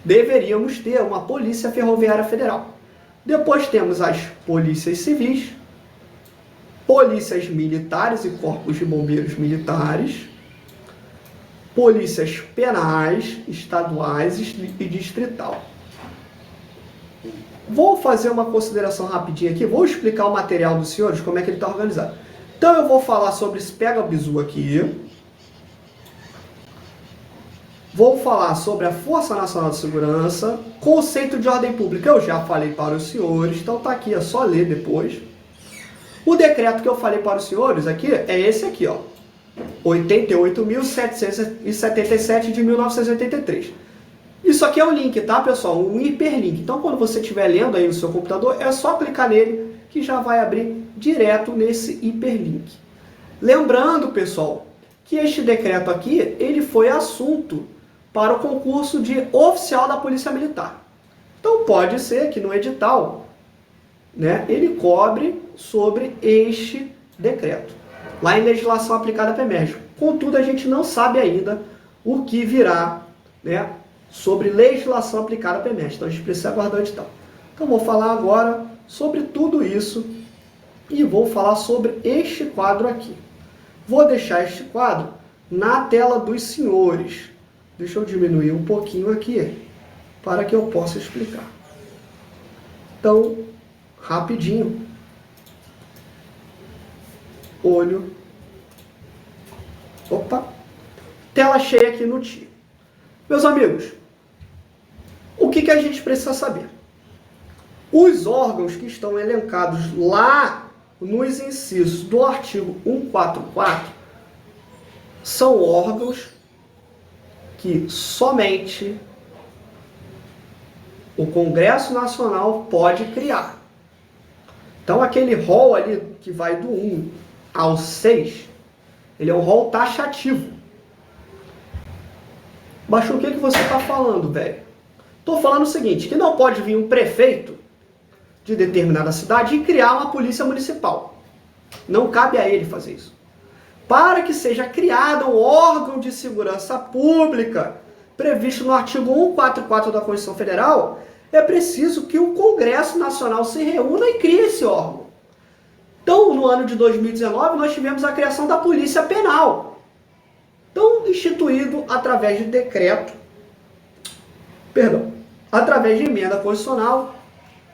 S1: deveríamos ter uma Polícia Ferroviária Federal. Depois temos as polícias civis, polícias militares e corpos de bombeiros militares, polícias penais, estaduais e distrital. Vou fazer uma consideração rapidinha aqui, vou explicar o material dos senhores, como é que ele está organizado. Então eu vou falar sobre esse pega-bizu aqui, vou falar sobre a Força Nacional de Segurança, conceito de ordem pública, eu já falei para os senhores, então tá aqui, é só ler depois. O decreto que eu falei para os senhores aqui é esse aqui, ó, 88.777 de 1983. Isso aqui é o link, tá, pessoal? Um hiperlink. Então, quando você estiver lendo aí no seu computador, é só clicar nele que já vai abrir direto nesse hiperlink. Lembrando, pessoal, que este decreto aqui, ele foi assunto para o concurso de oficial da Polícia Militar. Então, pode ser que no edital, né, ele cobre sobre este decreto, lá em legislação aplicada à PEMERG. Contudo, a gente não sabe ainda o que virá, né, sobre legislação aplicada à PEMERG. Então, a gente precisa aguardar o edital. Então, vou falar agora sobre tudo isso e vou falar sobre este quadro aqui. Vou deixar este quadro na tela dos senhores. Deixa eu diminuir um pouquinho aqui para que eu possa explicar. Então, rapidinho. Olho. Opa. Tela cheia aqui no tio. Meus amigos, o que a gente precisa saber? Os órgãos que estão elencados lá nos incisos do artigo 144 são órgãos que somente o Congresso Nacional pode criar. Então, aquele rol ali que vai do 1 ao 6, ele é um rol taxativo. Baixo, o que você está falando, velho? Estou falando o seguinte, que não pode vir um prefeito de determinada cidade e criar uma polícia municipal. Não cabe a ele fazer isso. Para que seja criado um órgão de segurança pública previsto no artigo 144 da Constituição Federal, é preciso que o Congresso Nacional se reúna e crie esse órgão. Então, no ano de 2019, nós tivemos a criação da Polícia Penal. Então, instituído através de decreto, através de emenda constitucional,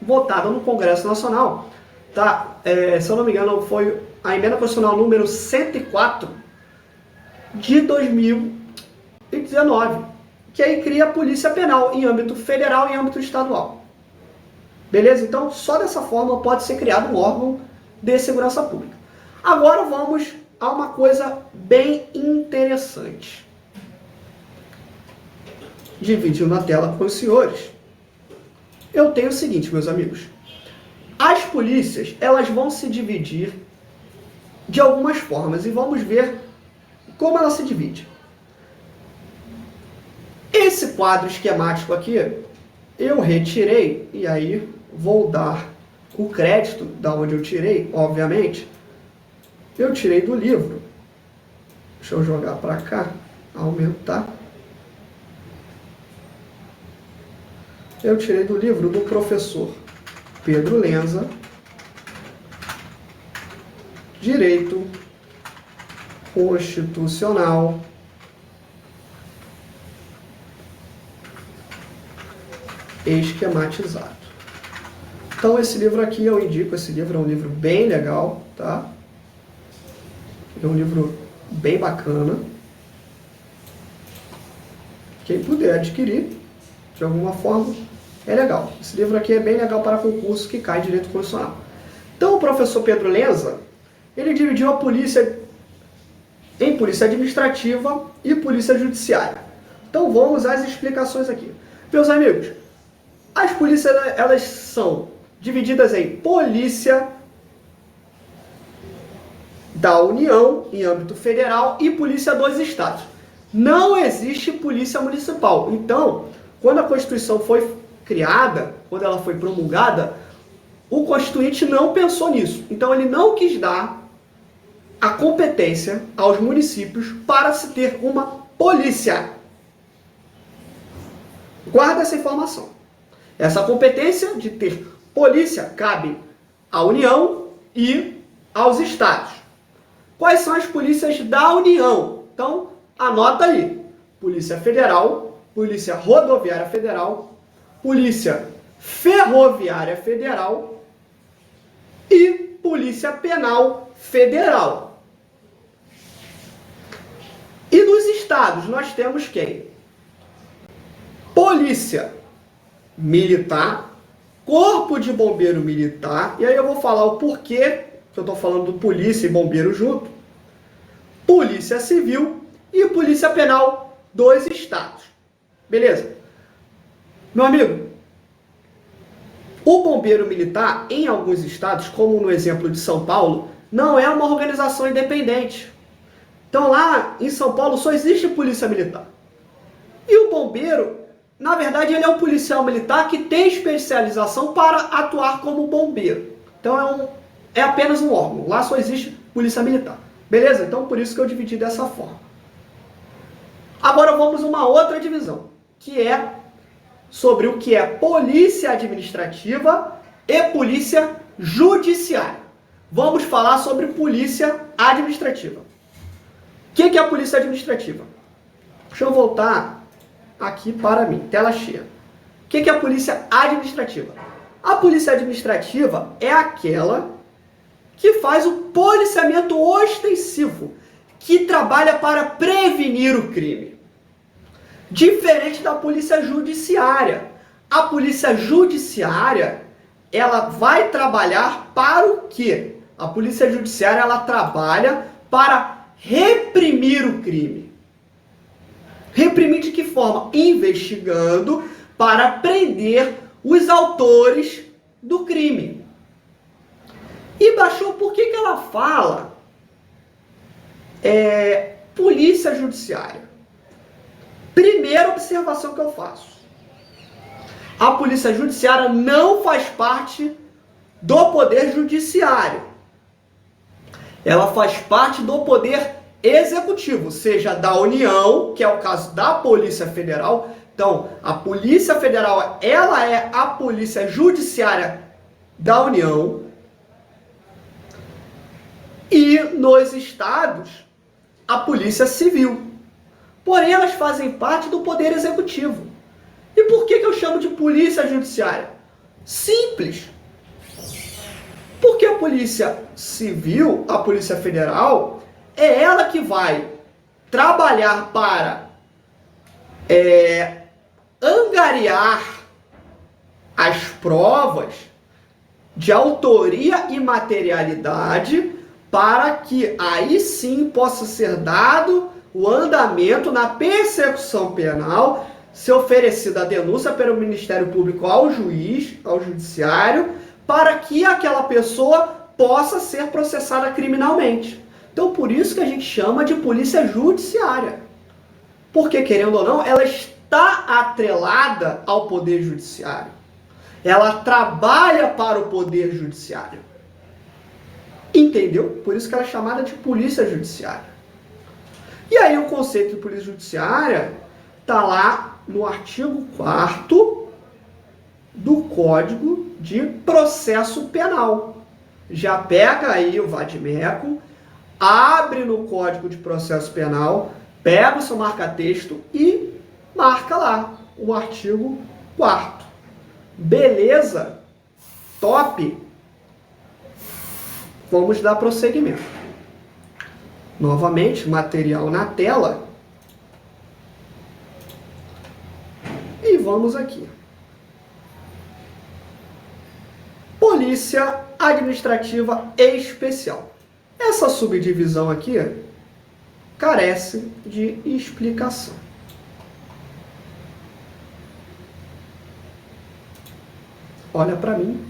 S1: votada no Congresso Nacional. Tá? Se eu não me engano, foi a emenda constitucional número 104 de 2019, que aí cria a Polícia Penal em âmbito federal e em âmbito estadual. Beleza? Então, só dessa forma pode ser criado um órgão de segurança pública. Agora vamos a uma coisa bem interessante. Dividindo a tela com os senhores, eu tenho o seguinte, meus amigos. As polícias, elas vão se dividir de algumas formas e vamos ver como ela se divide. Esse quadro esquemático aqui, eu retirei, e aí vou dar o crédito da onde eu tirei, obviamente. Eu tirei do livro. Deixa eu jogar para cá, aumentar. Eu tirei do livro do professor Pedro Lenza, Direito Constitucional, esquematizado. Então esse livro aqui eu indico, esse livro é um livro bem legal, tá? É um livro bem bacana. Quem puder adquirir, de alguma forma, é legal. Esse livro aqui é bem legal para concurso que cai em Direito Constitucional. Então o professor Pedro Lenza, ele dividiu a polícia em polícia administrativa e polícia judiciária. Então vamos às explicações aqui. Meus amigos, as polícias, elas são divididas em polícia da União, em âmbito federal, e polícia dos estados. Não existe polícia municipal. Então, quando a Constituição foi criada, quando ela foi promulgada, o Constituinte não pensou nisso. Então, ele não quis dar a competência aos municípios para se ter uma polícia. Guarda essa informação. Essa competência de ter polícia cabe à União e aos estados. Quais são as polícias da União? Então, anota aí. Polícia Federal, Polícia Rodoviária Federal, Polícia Ferroviária Federal e Polícia Penal Federal. E nos estados nós temos quem? Polícia Militar, Corpo de Bombeiro Militar, e aí eu vou falar o porquê que eu estou falando do polícia e bombeiro junto, Polícia Civil e Polícia Penal dos estados. Beleza? Meu amigo, o bombeiro militar, em alguns estados, como no exemplo de São Paulo, não é uma organização independente. Então lá em São Paulo só existe polícia militar. E o bombeiro, na verdade, ele é um policial militar que tem especialização para atuar como bombeiro. Então é apenas um órgão. Lá só existe polícia militar. Beleza? Então por isso que eu dividi dessa forma. Agora vamos a uma outra divisão, que é sobre o que é polícia administrativa e polícia judiciária. Vamos falar sobre polícia administrativa. O que é a polícia administrativa? Deixa eu voltar aqui para mim, tela cheia. O que é a polícia administrativa? A polícia administrativa é aquela que faz o policiamento ostensivo, que trabalha para prevenir o crime. Diferente da polícia judiciária. A polícia judiciária, ela vai trabalhar para o quê? A polícia judiciária, ela trabalha para reprimir o crime. Reprimir de que forma? Investigando para prender os autores do crime. E Bachur, por que ela fala polícia judiciária? Primeira observação que eu faço. A polícia judiciária não faz parte do poder judiciário. Ela faz parte do poder executivo, seja da União, que é o caso da Polícia Federal. Então, a Polícia Federal, ela é a polícia judiciária da União. E nos estados, a Polícia Civil. Porém, elas fazem parte do Poder Executivo. E por que eu chamo de Polícia Judiciária? Simples. Porque a Polícia Civil, a Polícia Federal, é ela que vai trabalhar para angariar as provas de autoria e materialidade para que aí sim possa ser dado o andamento na persecução penal, ser oferecida a denúncia pelo Ministério Público ao juiz, ao judiciário, para que aquela pessoa possa ser processada criminalmente. Então, por isso que a gente chama de polícia judiciária. Porque, querendo ou não, ela está atrelada ao poder judiciário. Ela trabalha para o poder judiciário. Entendeu? Por isso que ela é chamada de polícia judiciária. E aí o conceito de polícia judiciária está lá no artigo 4º do Código de Processo Penal. Já pega aí o vade-mecum, abre no Código de Processo Penal, pega o seu marca-texto e marca lá o artigo 4º. Beleza? Top? Vamos dar prosseguimento. Novamente, material na tela. E vamos aqui. Polícia Administrativa Especial. Essa subdivisão aqui carece de explicação. Olha para mim.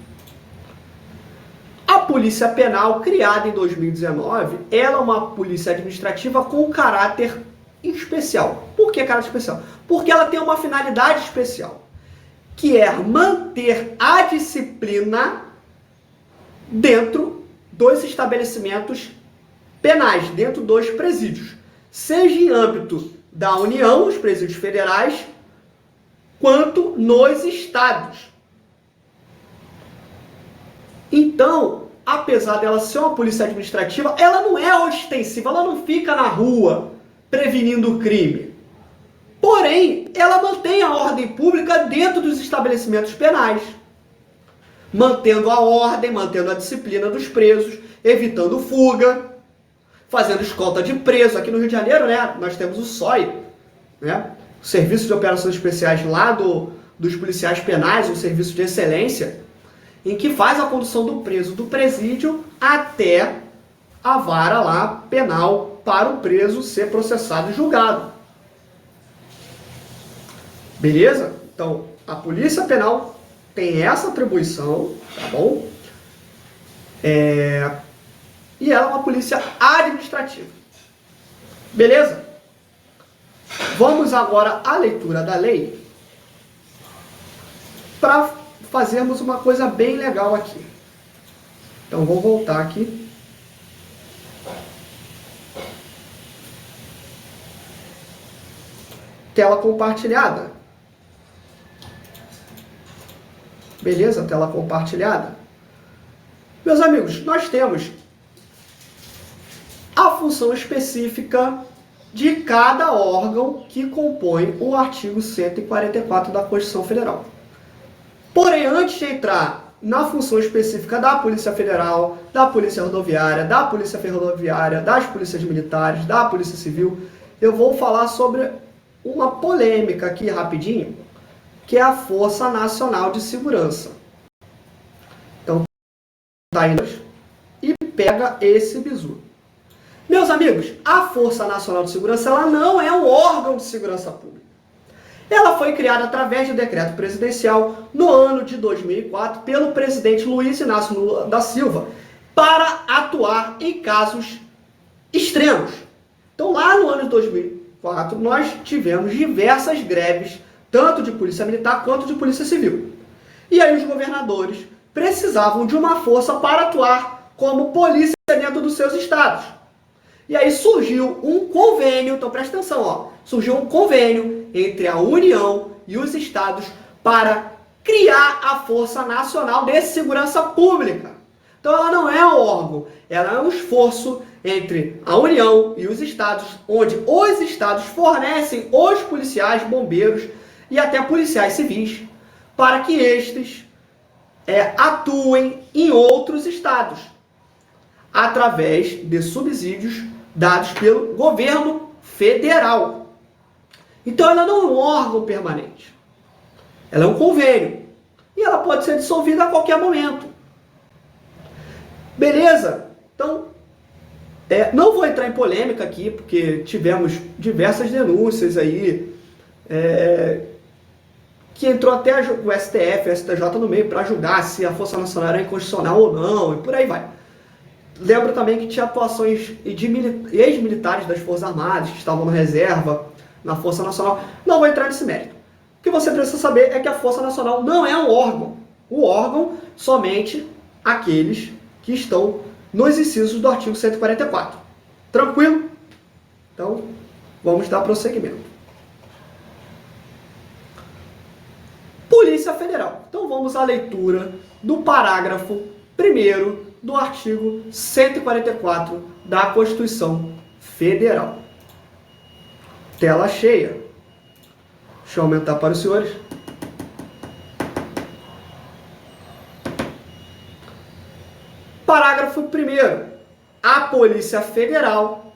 S1: A Polícia Penal, criada em 2019, ela é uma polícia administrativa com caráter especial. Por que caráter especial? Porque ela tem uma finalidade especial, que é manter a disciplina dentro dos estabelecimentos penais, dentro dos presídios, seja em âmbito da União, os presídios federais, quanto nos estados. Então, apesar dela ser uma polícia administrativa, ela não é ostensiva, ela não fica na rua prevenindo o crime. Porém, ela mantém a ordem pública dentro dos estabelecimentos penais, mantendo a ordem, mantendo a disciplina dos presos, evitando fuga, fazendo escolta de preso. Aqui no Rio de Janeiro, né, nós temos o SOI, né, o Serviço de Operações Especiais lá dos policiais penais, um serviço de excelência, em que faz a condução do preso do presídio até a vara lá penal para o preso ser processado e julgado. Beleza? Então, a Polícia Penal tem essa atribuição, tá bom? E ela é uma polícia administrativa. Beleza? Vamos agora à leitura da lei para fazermos uma coisa bem legal aqui. Então, vou voltar aqui. Tela compartilhada. Beleza? Tela compartilhada. Meus amigos, nós temos a função específica de cada órgão que compõe o artigo 144 da Constituição Federal. Porém, antes de entrar na função específica da Polícia Federal, da Polícia Rodoviária, da Polícia Ferroviária, das Polícias Militares, da Polícia Civil, eu vou falar sobre uma polêmica aqui rapidinho, que é a Força Nacional de Segurança. Então, tá indo e pega esse bizu. Meus amigos, a Força Nacional de Segurança ela não é um órgão de segurança pública. Ela foi criada através de decreto presidencial no ano de 2004 pelo presidente Luiz Inácio Lula da Silva para atuar em casos extremos. Então, lá no ano de 2004, nós tivemos diversas greves, tanto de polícia militar quanto de polícia civil. E aí os governadores precisavam de uma força para atuar como polícia dentro dos seus estados. E aí surgiu um convênio, então presta atenção, ó, surgiu um convênio entre a União e os estados para criar a Força Nacional de Segurança Pública. Então ela não é um órgão, ela é um esforço entre a União e os estados, onde os estados fornecem os policiais, bombeiros e até policiais civis para que estes atuem em outros estados, através de subsídios dados pelo governo federal. Então ela não é um órgão permanente. Ela é um convênio. E ela pode ser dissolvida a qualquer momento. Beleza? Então, não vou entrar em polêmica aqui, porque tivemos diversas denúncias aí, que entrou até o STF, o STJ no meio para julgar se a Força Nacional era inconstitucional ou não, e por aí vai. Lembro também que tinha atuações de ex-militares das Forças Armadas que estavam na reserva, na Força Nacional. Não vou entrar nesse mérito. O que você precisa saber é que a Força Nacional não é um órgão. O órgão, somente aqueles que estão nos incisos do artigo 144. Tranquilo? Então, vamos dar prosseguimento. Polícia Federal. Então, vamos à leitura do parágrafo 1º do artigo 144 da Constituição Federal. Tela cheia. Deixa eu aumentar para os senhores. Parágrafo 1º. A Polícia Federal,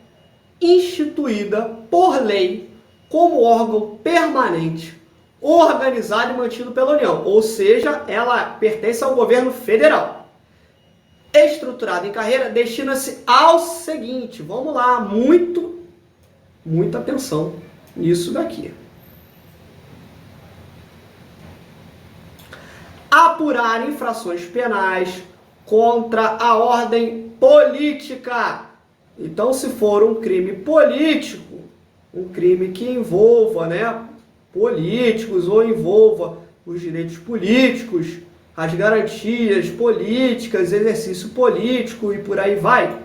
S1: instituída por lei como órgão permanente, organizado e mantido pela União, ou seja, ela pertence ao governo federal. Estruturada em carreira, destina-se ao seguinte, vamos lá, muita atenção nisso daqui. Apurar infrações penais contra a ordem política. Então, se for um crime político, um crime que envolva, políticos ou envolva os direitos políticos, as garantias políticas, exercício político e por aí vai,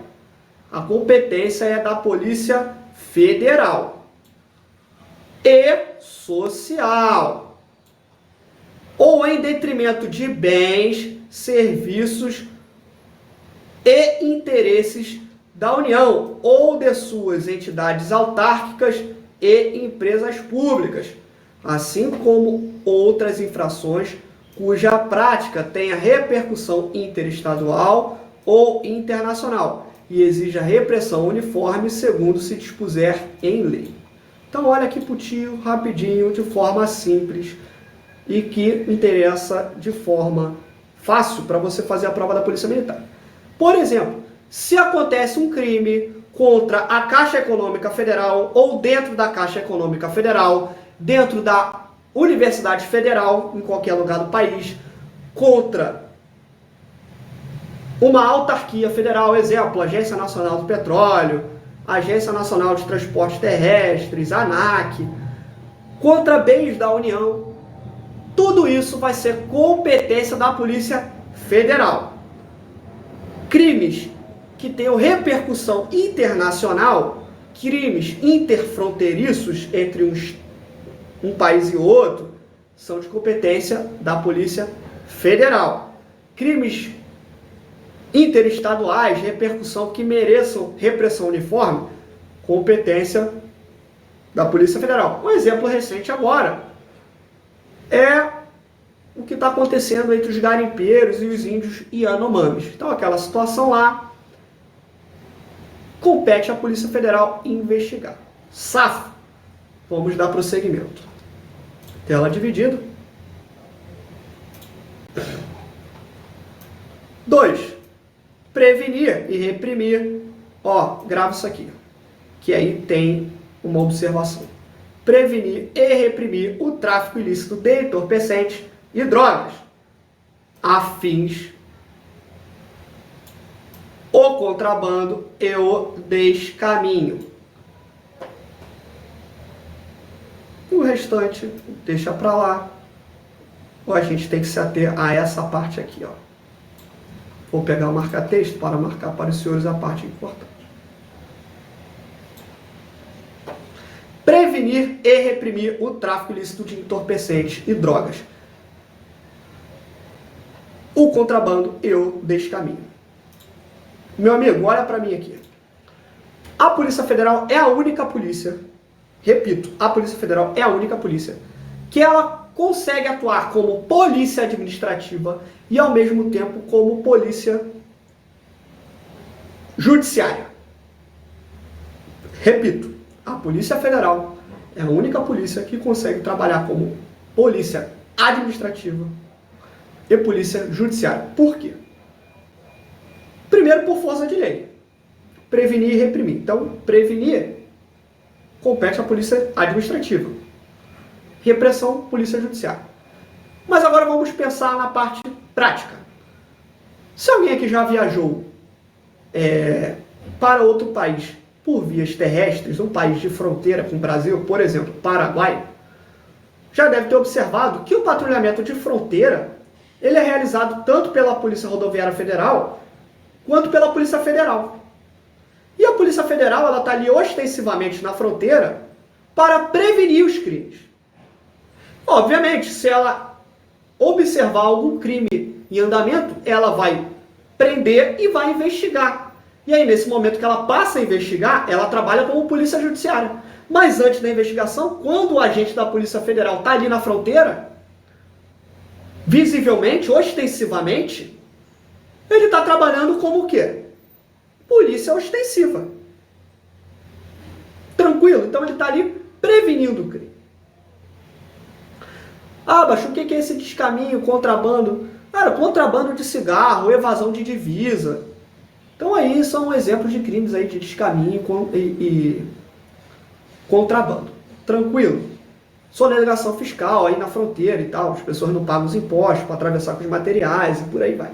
S1: a competência é da Polícia Federal e social, ou em detrimento de bens, serviços e interesses da União ou de suas entidades autárquicas e empresas públicas, assim como outras infrações cuja prática tenha repercussão interestadual ou internacional e exija repressão uniforme segundo se dispuser em lei. Então olha aqui pro tio, rapidinho, de forma simples e que interessa de forma fácil para você fazer a prova da Polícia Militar. Por exemplo, se acontece um crime contra a Caixa Econômica Federal ou dentro da Caixa Econômica Federal, dentro da Universidade Federal, em qualquer lugar do país, contra uma autarquia federal, exemplo, Agência Nacional do Petróleo, Agência Nacional de Transportes Terrestres, ANAC, contra bens da União, tudo isso vai ser competência da Polícia Federal. Crimes que tenham repercussão internacional, crimes interfronteiriços entre um país e outro, são de competência da Polícia Federal. Crimes interestaduais, repercussão que mereçam repressão uniforme, competência da Polícia Federal. Um exemplo recente agora é o que está acontecendo entre os garimpeiros e os índios Yanomamis. Então, aquela situação lá, compete à Polícia Federal investigar. SAF. Vamos dar prosseguimento. Tela dividida. 2. Prevenir e reprimir. Ó, grava isso aqui, que aí tem uma observação. Prevenir e reprimir o tráfico ilícito de entorpecentes e drogas, a fins o contrabando e o descaminho. O restante deixa para lá. Ou a gente tem que se ater a essa parte aqui, ó. Vou pegar o marca-texto para marcar para os senhores a parte importante. Prevenir e reprimir o tráfico ilícito de entorpecentes e drogas, o contrabando e o descaminho. Meu amigo, olha para mim aqui. A Polícia Federal é a única polícia, repito, a Polícia Federal é a única polícia que ela consegue atuar como polícia administrativa e ao mesmo tempo como polícia judiciária. Repito, a Polícia Federal é a única polícia que consegue trabalhar como polícia administrativa e polícia judiciária. Por quê? Primeiro, por força de lei. Prevenir e reprimir. Então, prevenir compete à polícia administrativa. Repressão, polícia judiciária. Mas agora vamos pensar na parte prática. Se alguém aqui já viajou para outro país por vias terrestres, um país de fronteira com o Brasil, por exemplo, Paraguai, já deve ter observado que o patrulhamento de fronteira ele é realizado tanto pela Polícia Rodoviária Federal quanto pela Polícia Federal. E a Polícia Federal ela está ali ostensivamente na fronteira para prevenir os crimes. Obviamente, se ela observar algum crime em andamento, ela vai prender e vai investigar. E aí, nesse momento que ela passa a investigar, ela trabalha como polícia judiciária. Mas antes da investigação, quando o agente da Polícia Federal está ali na fronteira, visivelmente, ostensivamente, ele está trabalhando como o quê? Polícia ostensiva. Tranquilo? Então ele está ali prevenindo o crime. Ah, Baixo, o que é esse descaminho, contrabando? Cara, contrabando de cigarro, evasão de divisa. Então aí são exemplos de crimes aí de descaminho e contrabando. Tranquilo? Sonegação fiscal aí na fronteira e tal, as pessoas não pagam os impostos para atravessar com os materiais e por aí vai.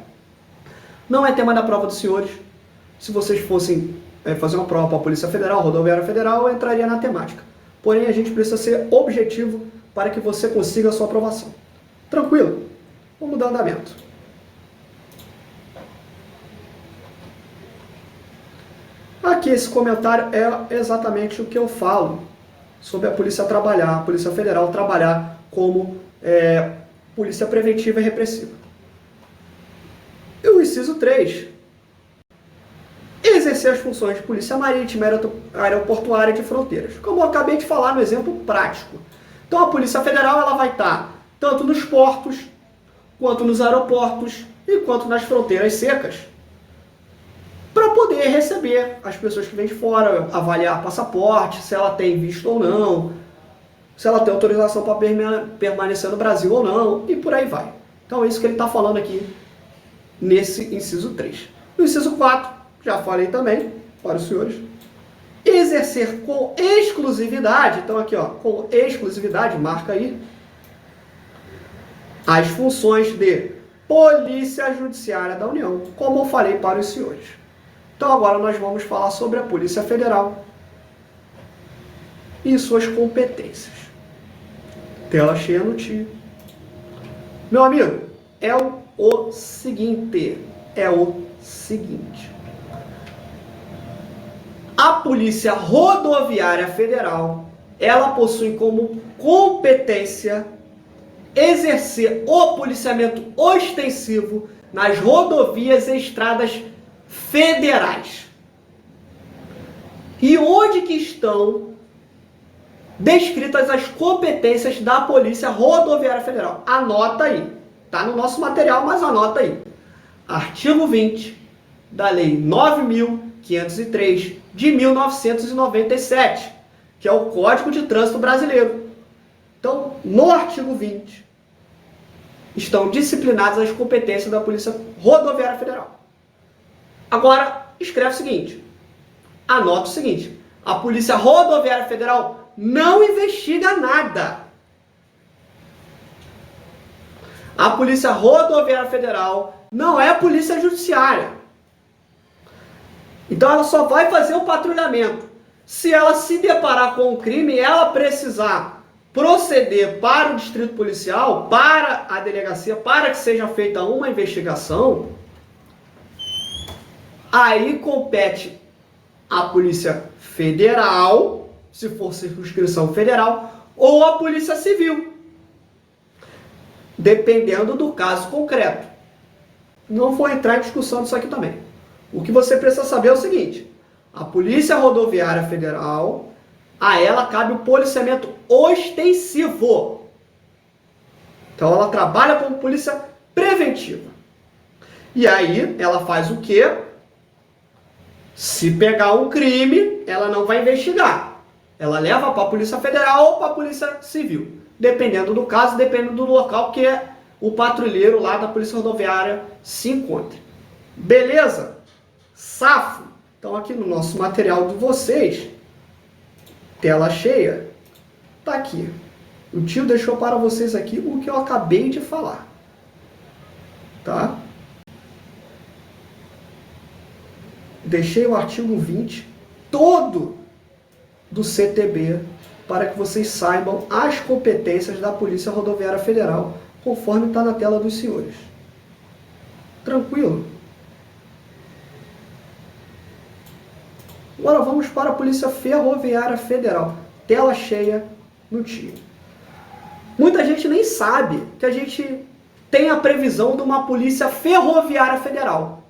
S1: Não é tema da prova dos senhores. Se vocês fossem fazer uma prova para a Polícia Federal, Rodoviária Federal, eu entraria na temática. Porém, a gente precisa ser objetivo para que você consiga a sua aprovação. Tranquilo? Vamos dar andamento. Aqui esse comentário é exatamente o que eu falo sobre a polícia trabalhar, a Polícia Federal trabalhar como polícia preventiva e repressiva. E o inciso 3, exercer as funções de polícia marítima, aeroportuária e de fronteiras. Como eu acabei de falar no exemplo prático. Então a Polícia Federal ela vai estar tanto nos portos, quanto nos aeroportos e quanto nas fronteiras secas, para poder receber as pessoas que vêm de fora, avaliar passaporte, se ela tem visto ou não, se ela tem autorização para permanecer no Brasil ou não, e por aí vai. Então é isso que ele está falando aqui nesse inciso 3. No inciso 4, já falei também para os senhores, exercer com exclusividade, então aqui ó, com exclusividade, marca aí, as funções de Polícia Judiciária da União, como eu falei para os senhores. Então agora nós vamos falar sobre a Polícia Federal e suas competências. Tela cheia no tio. Meu amigo, é o seguinte. A Polícia Rodoviária Federal, ela possui como competência exercer o policiamento ostensivo nas rodovias e estradas federais. E onde que estão descritas as competências da Polícia Rodoviária Federal? Anota aí. Está no nosso material, mas anota aí. Artigo 20 da Lei 9.503 de 1997, que é o Código de Trânsito Brasileiro. Então, no artigo 20, estão disciplinadas as competências da Polícia Rodoviária Federal. Agora, escreve o seguinte, anota o seguinte, a Polícia Rodoviária Federal não investiga nada. A Polícia Rodoviária Federal não é polícia judiciária. Então ela só vai fazer o patrulhamento. Se ela se deparar com um crime e ela precisar proceder para o distrito policial, para a delegacia, para que seja feita uma investigação, aí compete a Polícia Federal, se for circunscrição federal, ou a Polícia Civil, dependendo do caso concreto. Não vou entrar em discussão disso aqui também. O que você precisa saber é o seguinte, a Polícia Rodoviária Federal, a ela cabe o policiamento ostensivo. Então ela trabalha como polícia preventiva. E aí ela faz o quê? Se pegar um crime, ela não vai investigar. Ela leva para a Polícia Federal ou para a Polícia Civil. Dependendo do caso, dependendo do local que o patrulheiro lá da Polícia Rodoviária se encontre. Beleza? Safo? Então aqui no nosso material de vocês, tela cheia, tá aqui. O tio deixou para vocês aqui o que eu acabei de falar. Tá? Deixei o artigo 20 todo do CTB para que vocês saibam as competências da Polícia Rodoviária Federal, conforme está na tela dos senhores. Tranquilo? Agora vamos para a Polícia Ferroviária Federal. Tela cheia no tio. Muita gente nem sabe que a gente tem a previsão de uma Polícia Ferroviária Federal.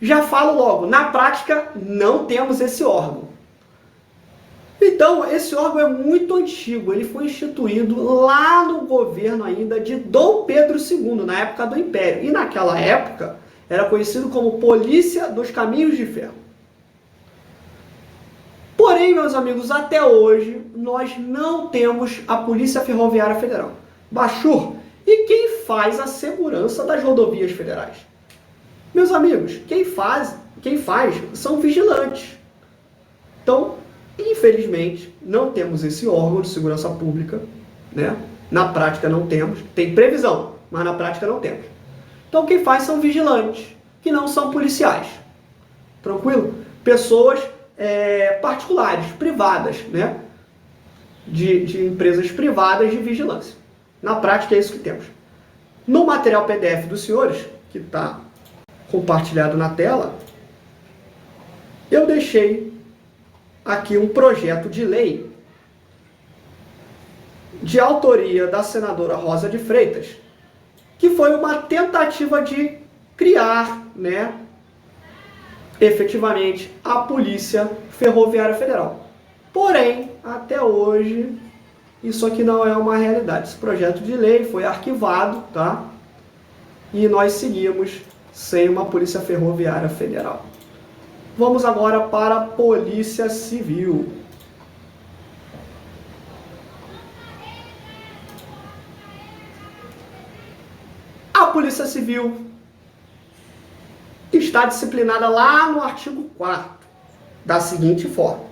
S1: Já falo logo, na prática não temos esse órgão. Então, esse órgão é muito antigo, ele foi instituído lá no governo ainda de Dom Pedro II, na época do Império. E naquela época era conhecido como Polícia dos Caminhos de Ferro. Porém, meus amigos, até hoje nós não temos a Polícia Ferroviária Federal. Bachur, e quem faz a segurança das rodovias federais? Meus amigos, quem faz são vigilantes. Então, infelizmente, não temos esse órgão de segurança pública, né? Na prática não temos, tem previsão, mas na prática não temos. Então quem faz são vigilantes, que não são policiais. Tranquilo? Pessoas particulares, privadas, né? De empresas privadas de vigilância. Na prática é isso que temos. No material PDF dos senhores, que está compartilhado na tela, eu deixei aqui um projeto de lei de autoria da senadora Rosa de Freitas, que foi uma tentativa de criar, né, efetivamente, a Polícia Ferroviária Federal. Porém, até hoje, isso aqui não é uma realidade. Esse projeto de lei foi arquivado, tá? E nós seguimos sem uma Polícia Ferroviária Federal. Vamos agora para a Polícia Civil. A Polícia Civil está disciplinada lá no artigo 4º, da seguinte forma.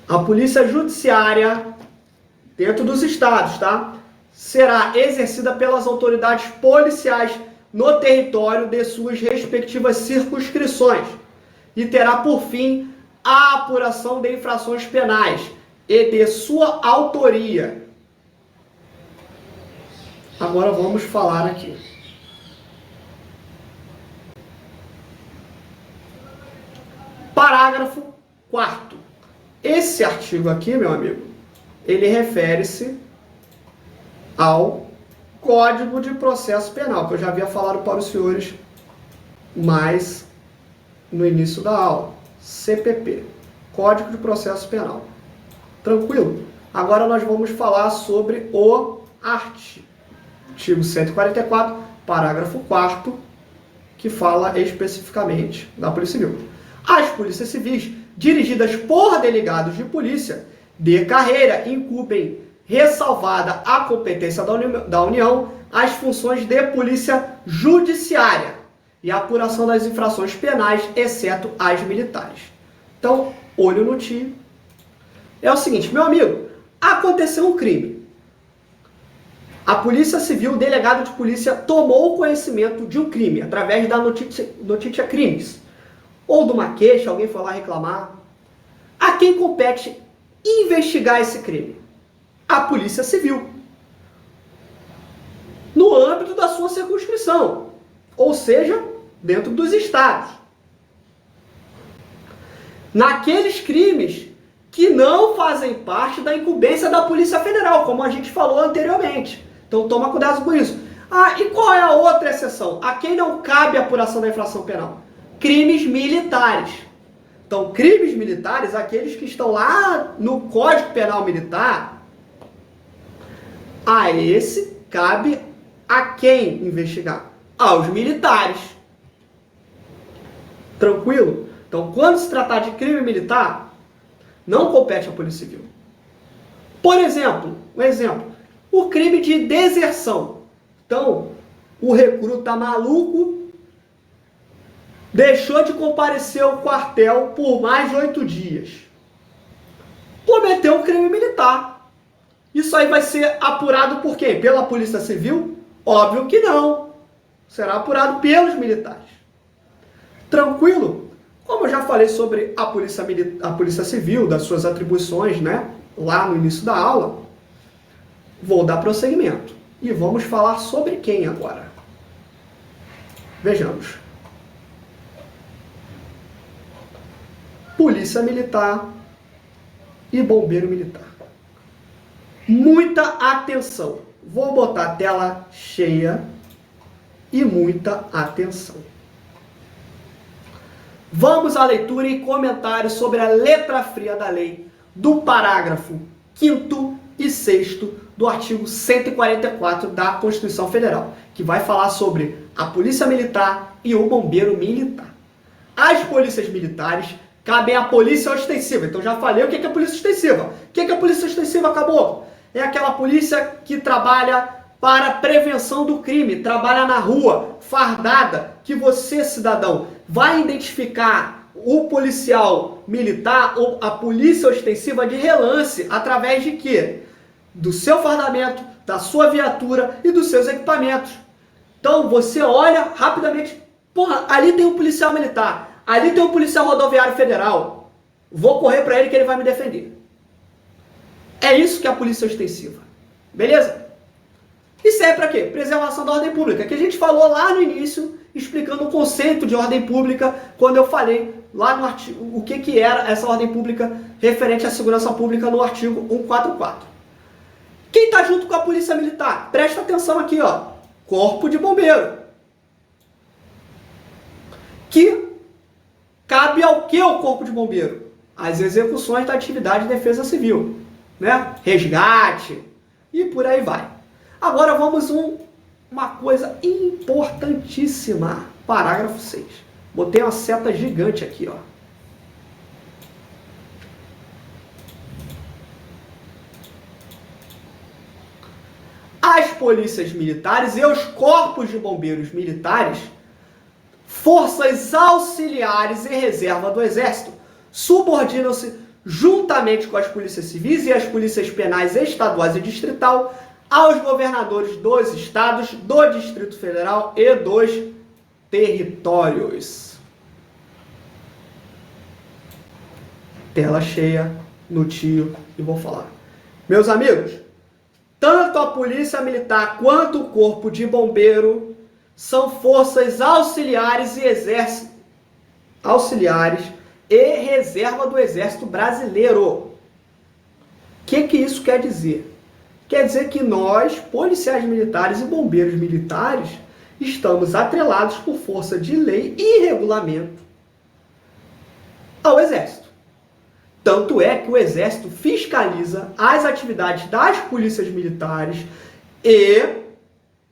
S1: A Polícia Judiciária, dentro dos estados, tá? Será exercida pelas autoridades policiais no território de suas respectivas circunscrições e terá por fim a apuração de infrações penais e de sua autoria. Agora vamos falar aqui. Parágrafo 4º. Esse artigo aqui, meu amigo, ele refere-se ao Código de Processo Penal, que eu já havia falado para os senhores mais no início da aula. CPP, Código de Processo Penal. Tranquilo? Agora nós vamos falar sobre o artigo 144, parágrafo 4º, que fala especificamente da Polícia Civil. As polícias civis, dirigidas por delegados de polícia, de carreira incumbem, ressalvada a competência da União, as funções de polícia judiciária e a apuração das infrações penais, exceto as militares. Então, olho no tio. É o seguinte, meu amigo, aconteceu um crime. A Polícia Civil, o delegado de polícia, tomou conhecimento de um crime através da notícia crimes. Ou de uma queixa, alguém foi lá reclamar. A quem compete investigar esse crime? A Polícia Civil. No âmbito da sua circunscrição. Ou seja, dentro dos estados. Naqueles crimes que não fazem parte da incumbência da Polícia Federal, como a gente falou anteriormente. Então toma cuidado com isso. Ah, e qual é a outra exceção? A quem não cabe a apuração da infração penal? Crimes militares. Então, crimes militares, aqueles que estão lá no Código Penal Militar, a esse cabe a quem investigar? Aos militares. Tranquilo? Então, quando se tratar de crime militar, não compete à Polícia Civil. Por exemplo, o crime de deserção. Então, o recruta maluco deixou de comparecer ao quartel por mais de 8 dias. Cometeu um crime militar. Isso aí vai ser apurado por quem? Pela Polícia Civil? Óbvio que não. Será apurado pelos militares. Tranquilo? Como eu já falei sobre a Polícia Civil, das suas atribuições, né? Lá no início da aula, vou dar prosseguimento. E vamos falar sobre quem agora? Vejamos. Polícia Militar e Bombeiro Militar. Muita atenção. Vou botar a tela cheia e muita atenção. Vamos à leitura e comentário sobre a letra fria da lei do parágrafo 5º e 6º do artigo 144 da Constituição Federal, que vai falar sobre a Polícia Militar e o Bombeiro Militar. As polícias militares cabem à polícia ostensiva. Então já falei o que é a polícia ostensiva. O que é a polícia ostensiva, acabou? É aquela polícia que trabalha para a prevenção do crime, trabalha na rua, fardada, que você, cidadão, vai identificar o policial militar ou a polícia ostensiva de relance, através de quê? Do seu fardamento, da sua viatura e dos seus equipamentos. Então você olha rapidamente, porra, ali tem um policial militar, ali tem um policial rodoviário federal, vou correr para ele que ele vai me defender. É isso que é a polícia ostensiva. Beleza? E serve para quê? Preservação da ordem pública, que a gente falou lá no início, explicando o conceito de ordem pública, quando eu falei lá no artigo, o que era essa ordem pública referente à segurança pública no artigo 144. Quem está junto com a polícia militar? Presta atenção aqui, ó. Corpo de bombeiro. Que cabe ao que o corpo de bombeiro? As execuções da atividade de defesa civil, né? Resgate e por aí vai. Agora vamos uma coisa importantíssima. Parágrafo 6. Botei uma seta gigante aqui, ó. As polícias militares e os corpos de bombeiros militares, forças auxiliares e reserva do Exército, subordinam-se juntamente com as polícias civis e as polícias penais estaduais e distrital aos governadores dos estados, do Distrito Federal e dos territórios. Tela cheia, no tio, e vou falar. Meus amigos, tanto a polícia militar quanto o corpo de bombeiro são forças auxiliares e reserva do Exército Brasileiro. O que isso quer dizer? Quer dizer que nós, policiais militares e bombeiros militares, estamos atrelados por força de lei e regulamento ao Exército. Tanto é que o Exército fiscaliza as atividades das polícias militares e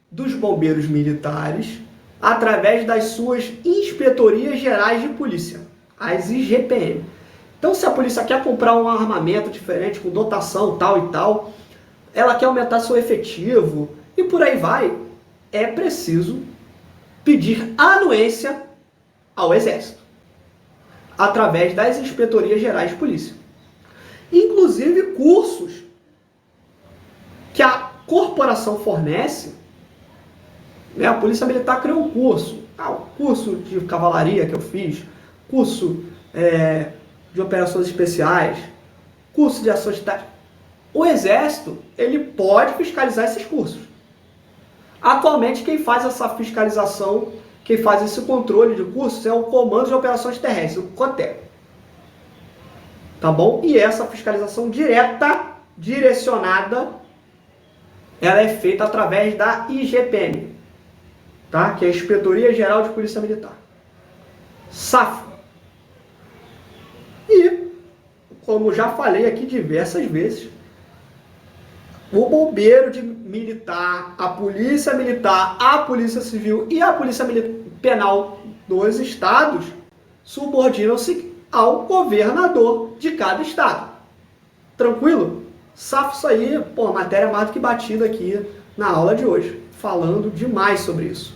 S1: dos bombeiros militares através das suas inspetorias gerais de polícia, as IGPM, Então, se a polícia quer comprar um armamento diferente, com dotação tal e tal, ela quer aumentar seu efetivo e por aí vai, é preciso pedir anuência ao Exército, através das inspetorias gerais de polícia. Inclusive cursos que a corporação fornece, né? A Polícia Militar criou um curso, curso de cavalaria que eu fiz, curso de operações especiais, curso de ações táticas. O Exército, ele pode fiscalizar esses cursos. Atualmente, quem faz essa fiscalização, quem faz esse controle de cursos é o Comando de Operações Terrestres, o COTER. Tá bom? E essa fiscalização direta, direcionada, ela é feita através da IGPM, tá? Que é a Inspetoria Geral de Polícia Militar. SAFA. E, como já falei aqui diversas vezes, o bombeiro militar, a polícia militar, a polícia civil e a polícia penal dos estados subordinam-se ao governador de cada estado. Tranquilo? Safo isso aí, pô, matéria mais do que batida aqui na aula de hoje, falando demais sobre isso.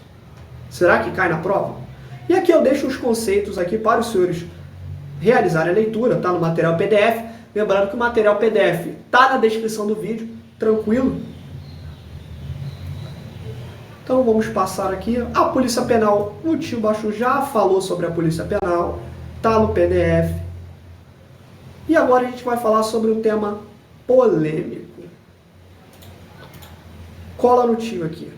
S1: Será que cai na prova? E aqui eu deixo os conceitos aqui para os senhores realizarem a leitura, tá no material PDF. Lembrando que o material PDF tá na descrição do vídeo, tranquilo? Então vamos passar aqui. A Polícia Penal, o tio Baixo já falou sobre a Polícia Penal, tá no PDF. E agora a gente vai falar sobre um tema polêmico. Cola no tio aqui.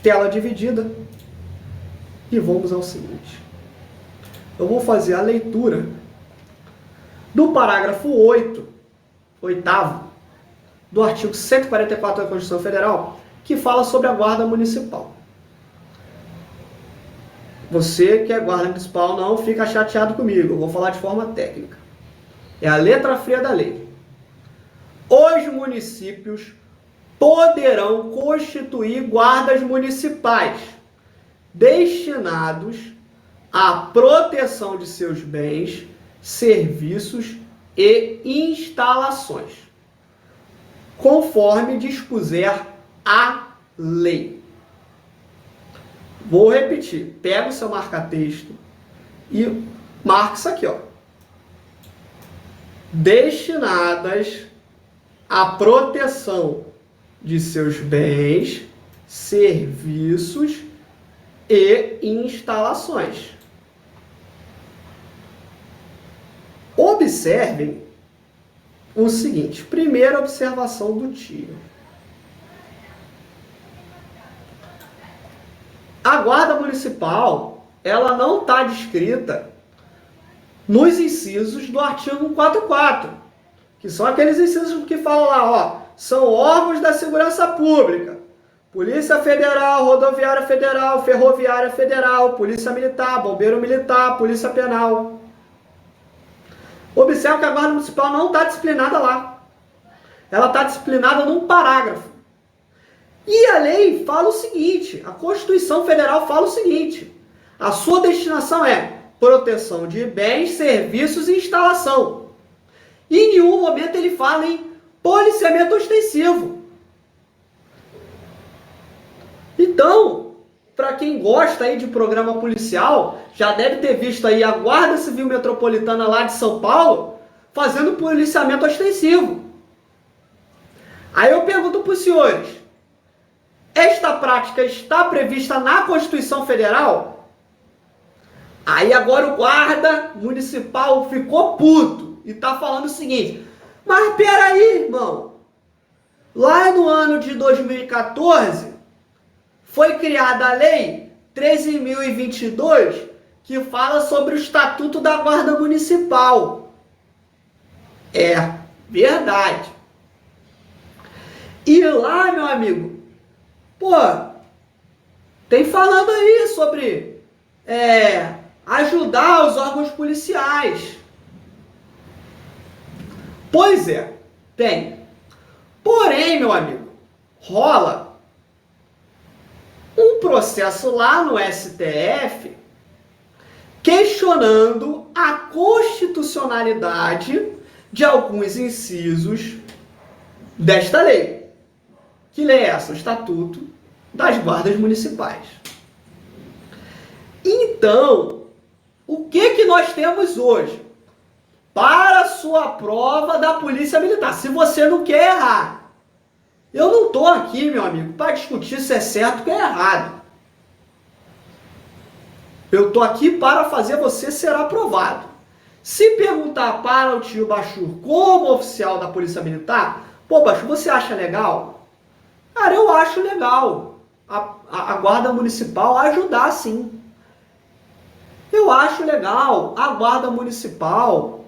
S1: Tela dividida. E vamos ao seguinte. Eu vou fazer a leitura do parágrafo 8º, do artigo 144 da Constituição Federal, que fala sobre a Guarda Municipal. Você que é guarda municipal não fica chateado comigo, eu vou falar de forma técnica. É a letra fria da lei. Os municípios poderão constituir guardas municipais destinados à proteção de seus bens, serviços e instalações, conforme dispuser a lei. Vou repetir. Pega o seu marca-texto e marca isso aqui, ó. Destinadas à proteção de seus bens, serviços e instalações. Observem o seguinte. Primeira observação do tio. A Guarda Municipal, ela não está descrita nos incisos do artigo 144, que são aqueles incisos que falam lá, ó, são órgãos da segurança pública, Polícia Federal, Rodoviária Federal, Ferroviária Federal, Polícia Militar, Bombeiro Militar, Polícia Penal. Observe que a Guarda Municipal não está disciplinada lá. Ela está disciplinada num parágrafo. E a lei fala o seguinte, a Constituição Federal fala o seguinte, a sua destinação é proteção de bens, serviços e instalação. E em nenhum momento ele fala em policiamento ostensivo. Então, para quem gosta aí de programa policial, já deve ter visto aí a Guarda Civil Metropolitana lá de São Paulo fazendo policiamento ostensivo. Aí eu pergunto para os senhores, esta prática está prevista na Constituição Federal? Aí agora o guarda municipal ficou puto e está falando o seguinte, mas peraí, irmão, lá no ano de 2014 foi criada a Lei 13.022 que fala sobre o Estatuto da Guarda Municipal. É verdade. E lá, meu amigo, pô, tem falando aí sobre ajudar os órgãos policiais. Pois é, tem. Porém, meu amigo, rola um processo lá no STF questionando a constitucionalidade de alguns incisos desta lei. Que lei é essa? O Estatuto das Guardas Municipais. Então, o que nós temos hoje? Para a sua prova da Polícia Militar, se você não quer errar. Eu não estou aqui, meu amigo, para discutir se é certo ou é errado. Eu estou aqui para fazer você ser aprovado. Se perguntar para o tio Bachur como oficial da Polícia Militar, pô, Bachur, você acha legal? Cara, eu acho legal a Guarda Municipal ajudar, sim. Eu acho legal a Guarda Municipal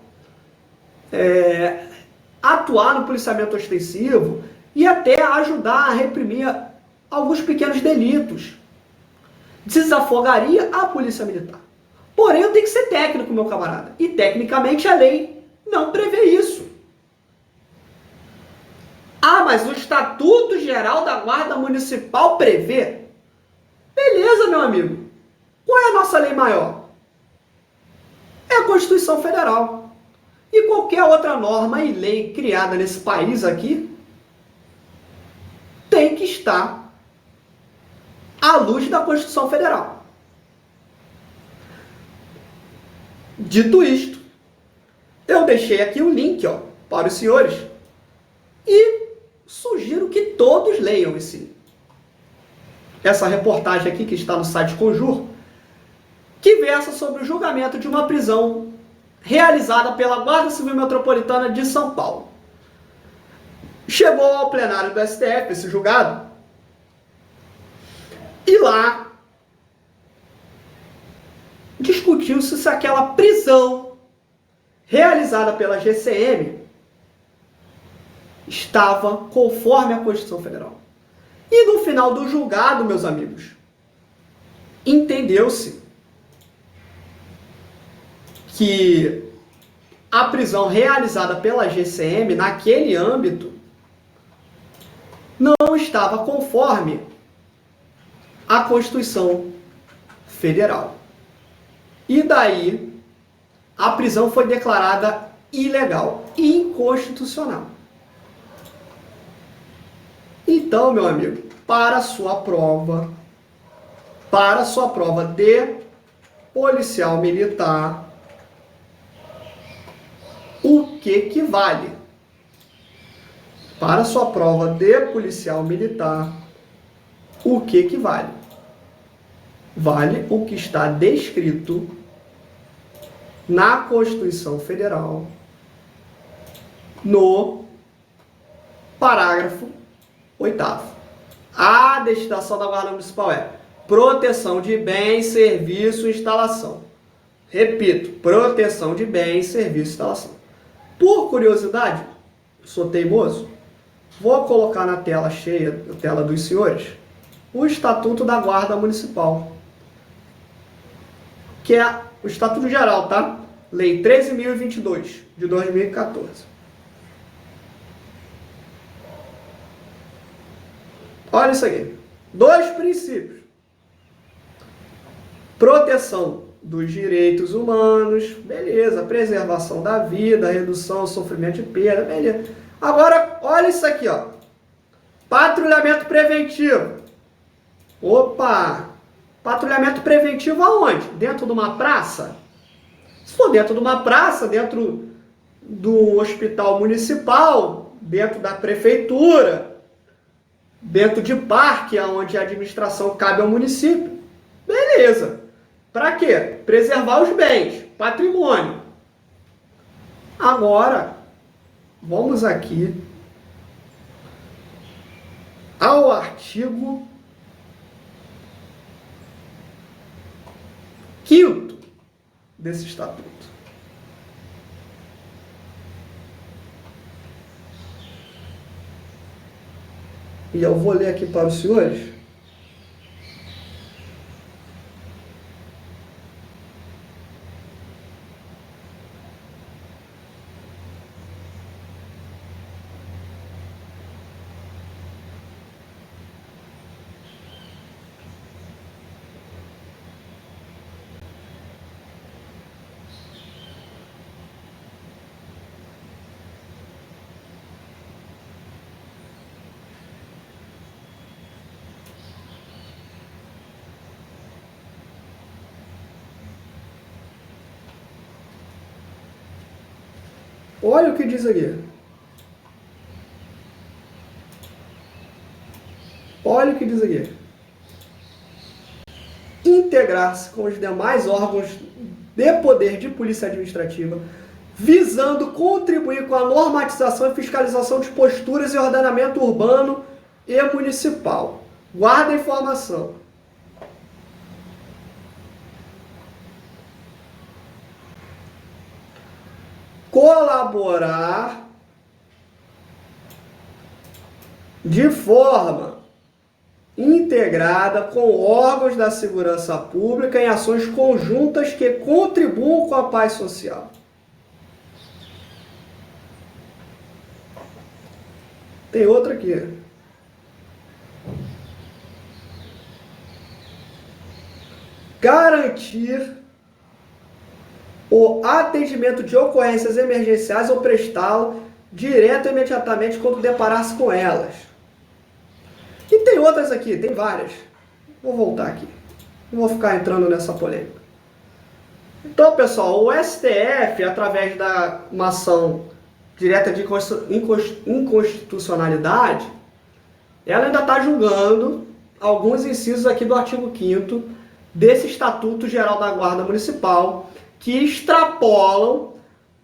S1: atuar no policiamento ostensivo e até ajudar a reprimir alguns pequenos delitos. Desafogaria a Polícia Militar. Porém, eu tenho que ser técnico, meu camarada. E, tecnicamente, a lei não prevê isso. Ah, mas o Estatuto Geral da Guarda Municipal prevê? Beleza, meu amigo. Qual é a nossa lei maior? É a Constituição Federal. E qualquer outra norma e lei criada nesse país aqui tem que estar à luz da Constituição Federal. Dito isto, eu deixei aqui o link para os senhores e sugiro que todos leiam essa reportagem aqui que está no site Conjur, que versa sobre o julgamento de uma prisão realizada pela Guarda Civil Metropolitana de São Paulo. Chegou ao plenário do STF esse julgado e lá discutiu-se se aquela prisão realizada pela GCM estava conforme a Constituição Federal. E no final do julgado, meus amigos, entendeu-se que a prisão realizada pela GCM naquele âmbito não estava conforme a Constituição Federal. E daí a prisão foi declarada ilegal, inconstitucional. Então, meu amigo, para a sua prova de policial militar, o que vale? Para a sua prova de policial militar, o que vale? Vale o que está descrito na Constituição Federal, no parágrafo 8º. A destinação da Guarda Municipal é proteção de bens, serviço e instalação. Repito, proteção de bens, serviço e instalação. Por curiosidade, sou teimoso, vou colocar na tela cheia, a tela dos senhores, o Estatuto da Guarda Municipal, que é o Estatuto Geral, tá? Lei 13.022, de 2014. Olha isso aqui. 2 princípios. Proteção dos direitos humanos, beleza. Preservação da vida, redução do sofrimento de perda, beleza. Agora, olha isso aqui, patrulhamento preventivo. Opa! Patrulhamento preventivo aonde? Dentro de uma praça? Se for dentro de uma praça, dentro do hospital municipal, dentro da prefeitura, dentro de parque, onde a administração cabe ao município, beleza. Para quê? Preservar os bens, patrimônio. Agora, vamos aqui ao artigo 5º desse estatuto. E eu vou ler aqui para os senhores. Olha o que diz aqui. Olha o que diz aqui. Integrar-se com os demais órgãos de poder de polícia administrativa, visando contribuir com a normatização e fiscalização de posturas e ordenamento urbano e municipal. Guarda a informação. Colaborar de forma integrada com órgãos da segurança pública em ações conjuntas que contribuam com a paz social. Tem outra aqui. Garantir o atendimento de ocorrências emergenciais ou prestá-lo direto e imediatamente quando deparar-se com elas. E tem outras aqui, tem várias. Vou voltar aqui. Não vou ficar entrando nessa polêmica. Então, pessoal, o STF, através da uma ação direta de inconstitucionalidade, ela ainda está julgando alguns incisos aqui do artigo 5º desse Estatuto Geral da Guarda Municipal, que extrapolam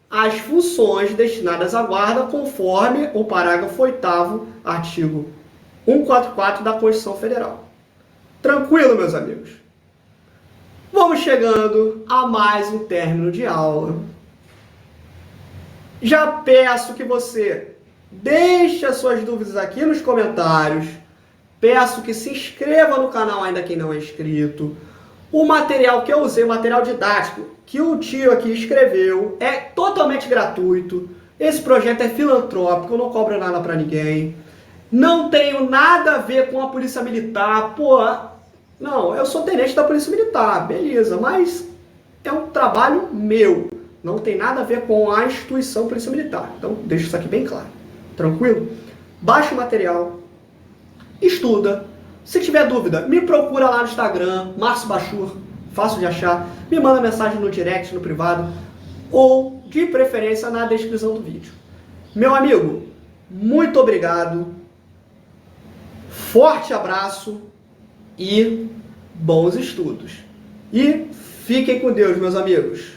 S1: as funções destinadas à guarda conforme o parágrafo 8º, artigo 144 da Constituição Federal. Tranquilo, meus amigos? Vamos chegando a mais um término de aula. Já peço que você deixe as suas dúvidas aqui nos comentários. Peço que se inscreva no canal ainda quem não é inscrito. O material que eu usei, o material didático que o tio aqui escreveu, é totalmente gratuito. Esse projeto é filantrópico, eu não cobro nada para ninguém. Não tenho nada a ver com a Polícia Militar. Pô, não, eu sou tenente da Polícia Militar, beleza, mas é um trabalho meu. Não tem nada a ver com a instituição Polícia Militar. Então, deixo isso aqui bem claro. Tranquilo? Baixa o material, estuda. Se tiver dúvida, me procura lá no Instagram, Márcio Bachur, fácil de achar. Me manda mensagem no direct, no privado, ou, de preferência, na descrição do vídeo. Meu amigo, muito obrigado. Forte abraço e bons estudos. E fiquem com Deus, meus amigos.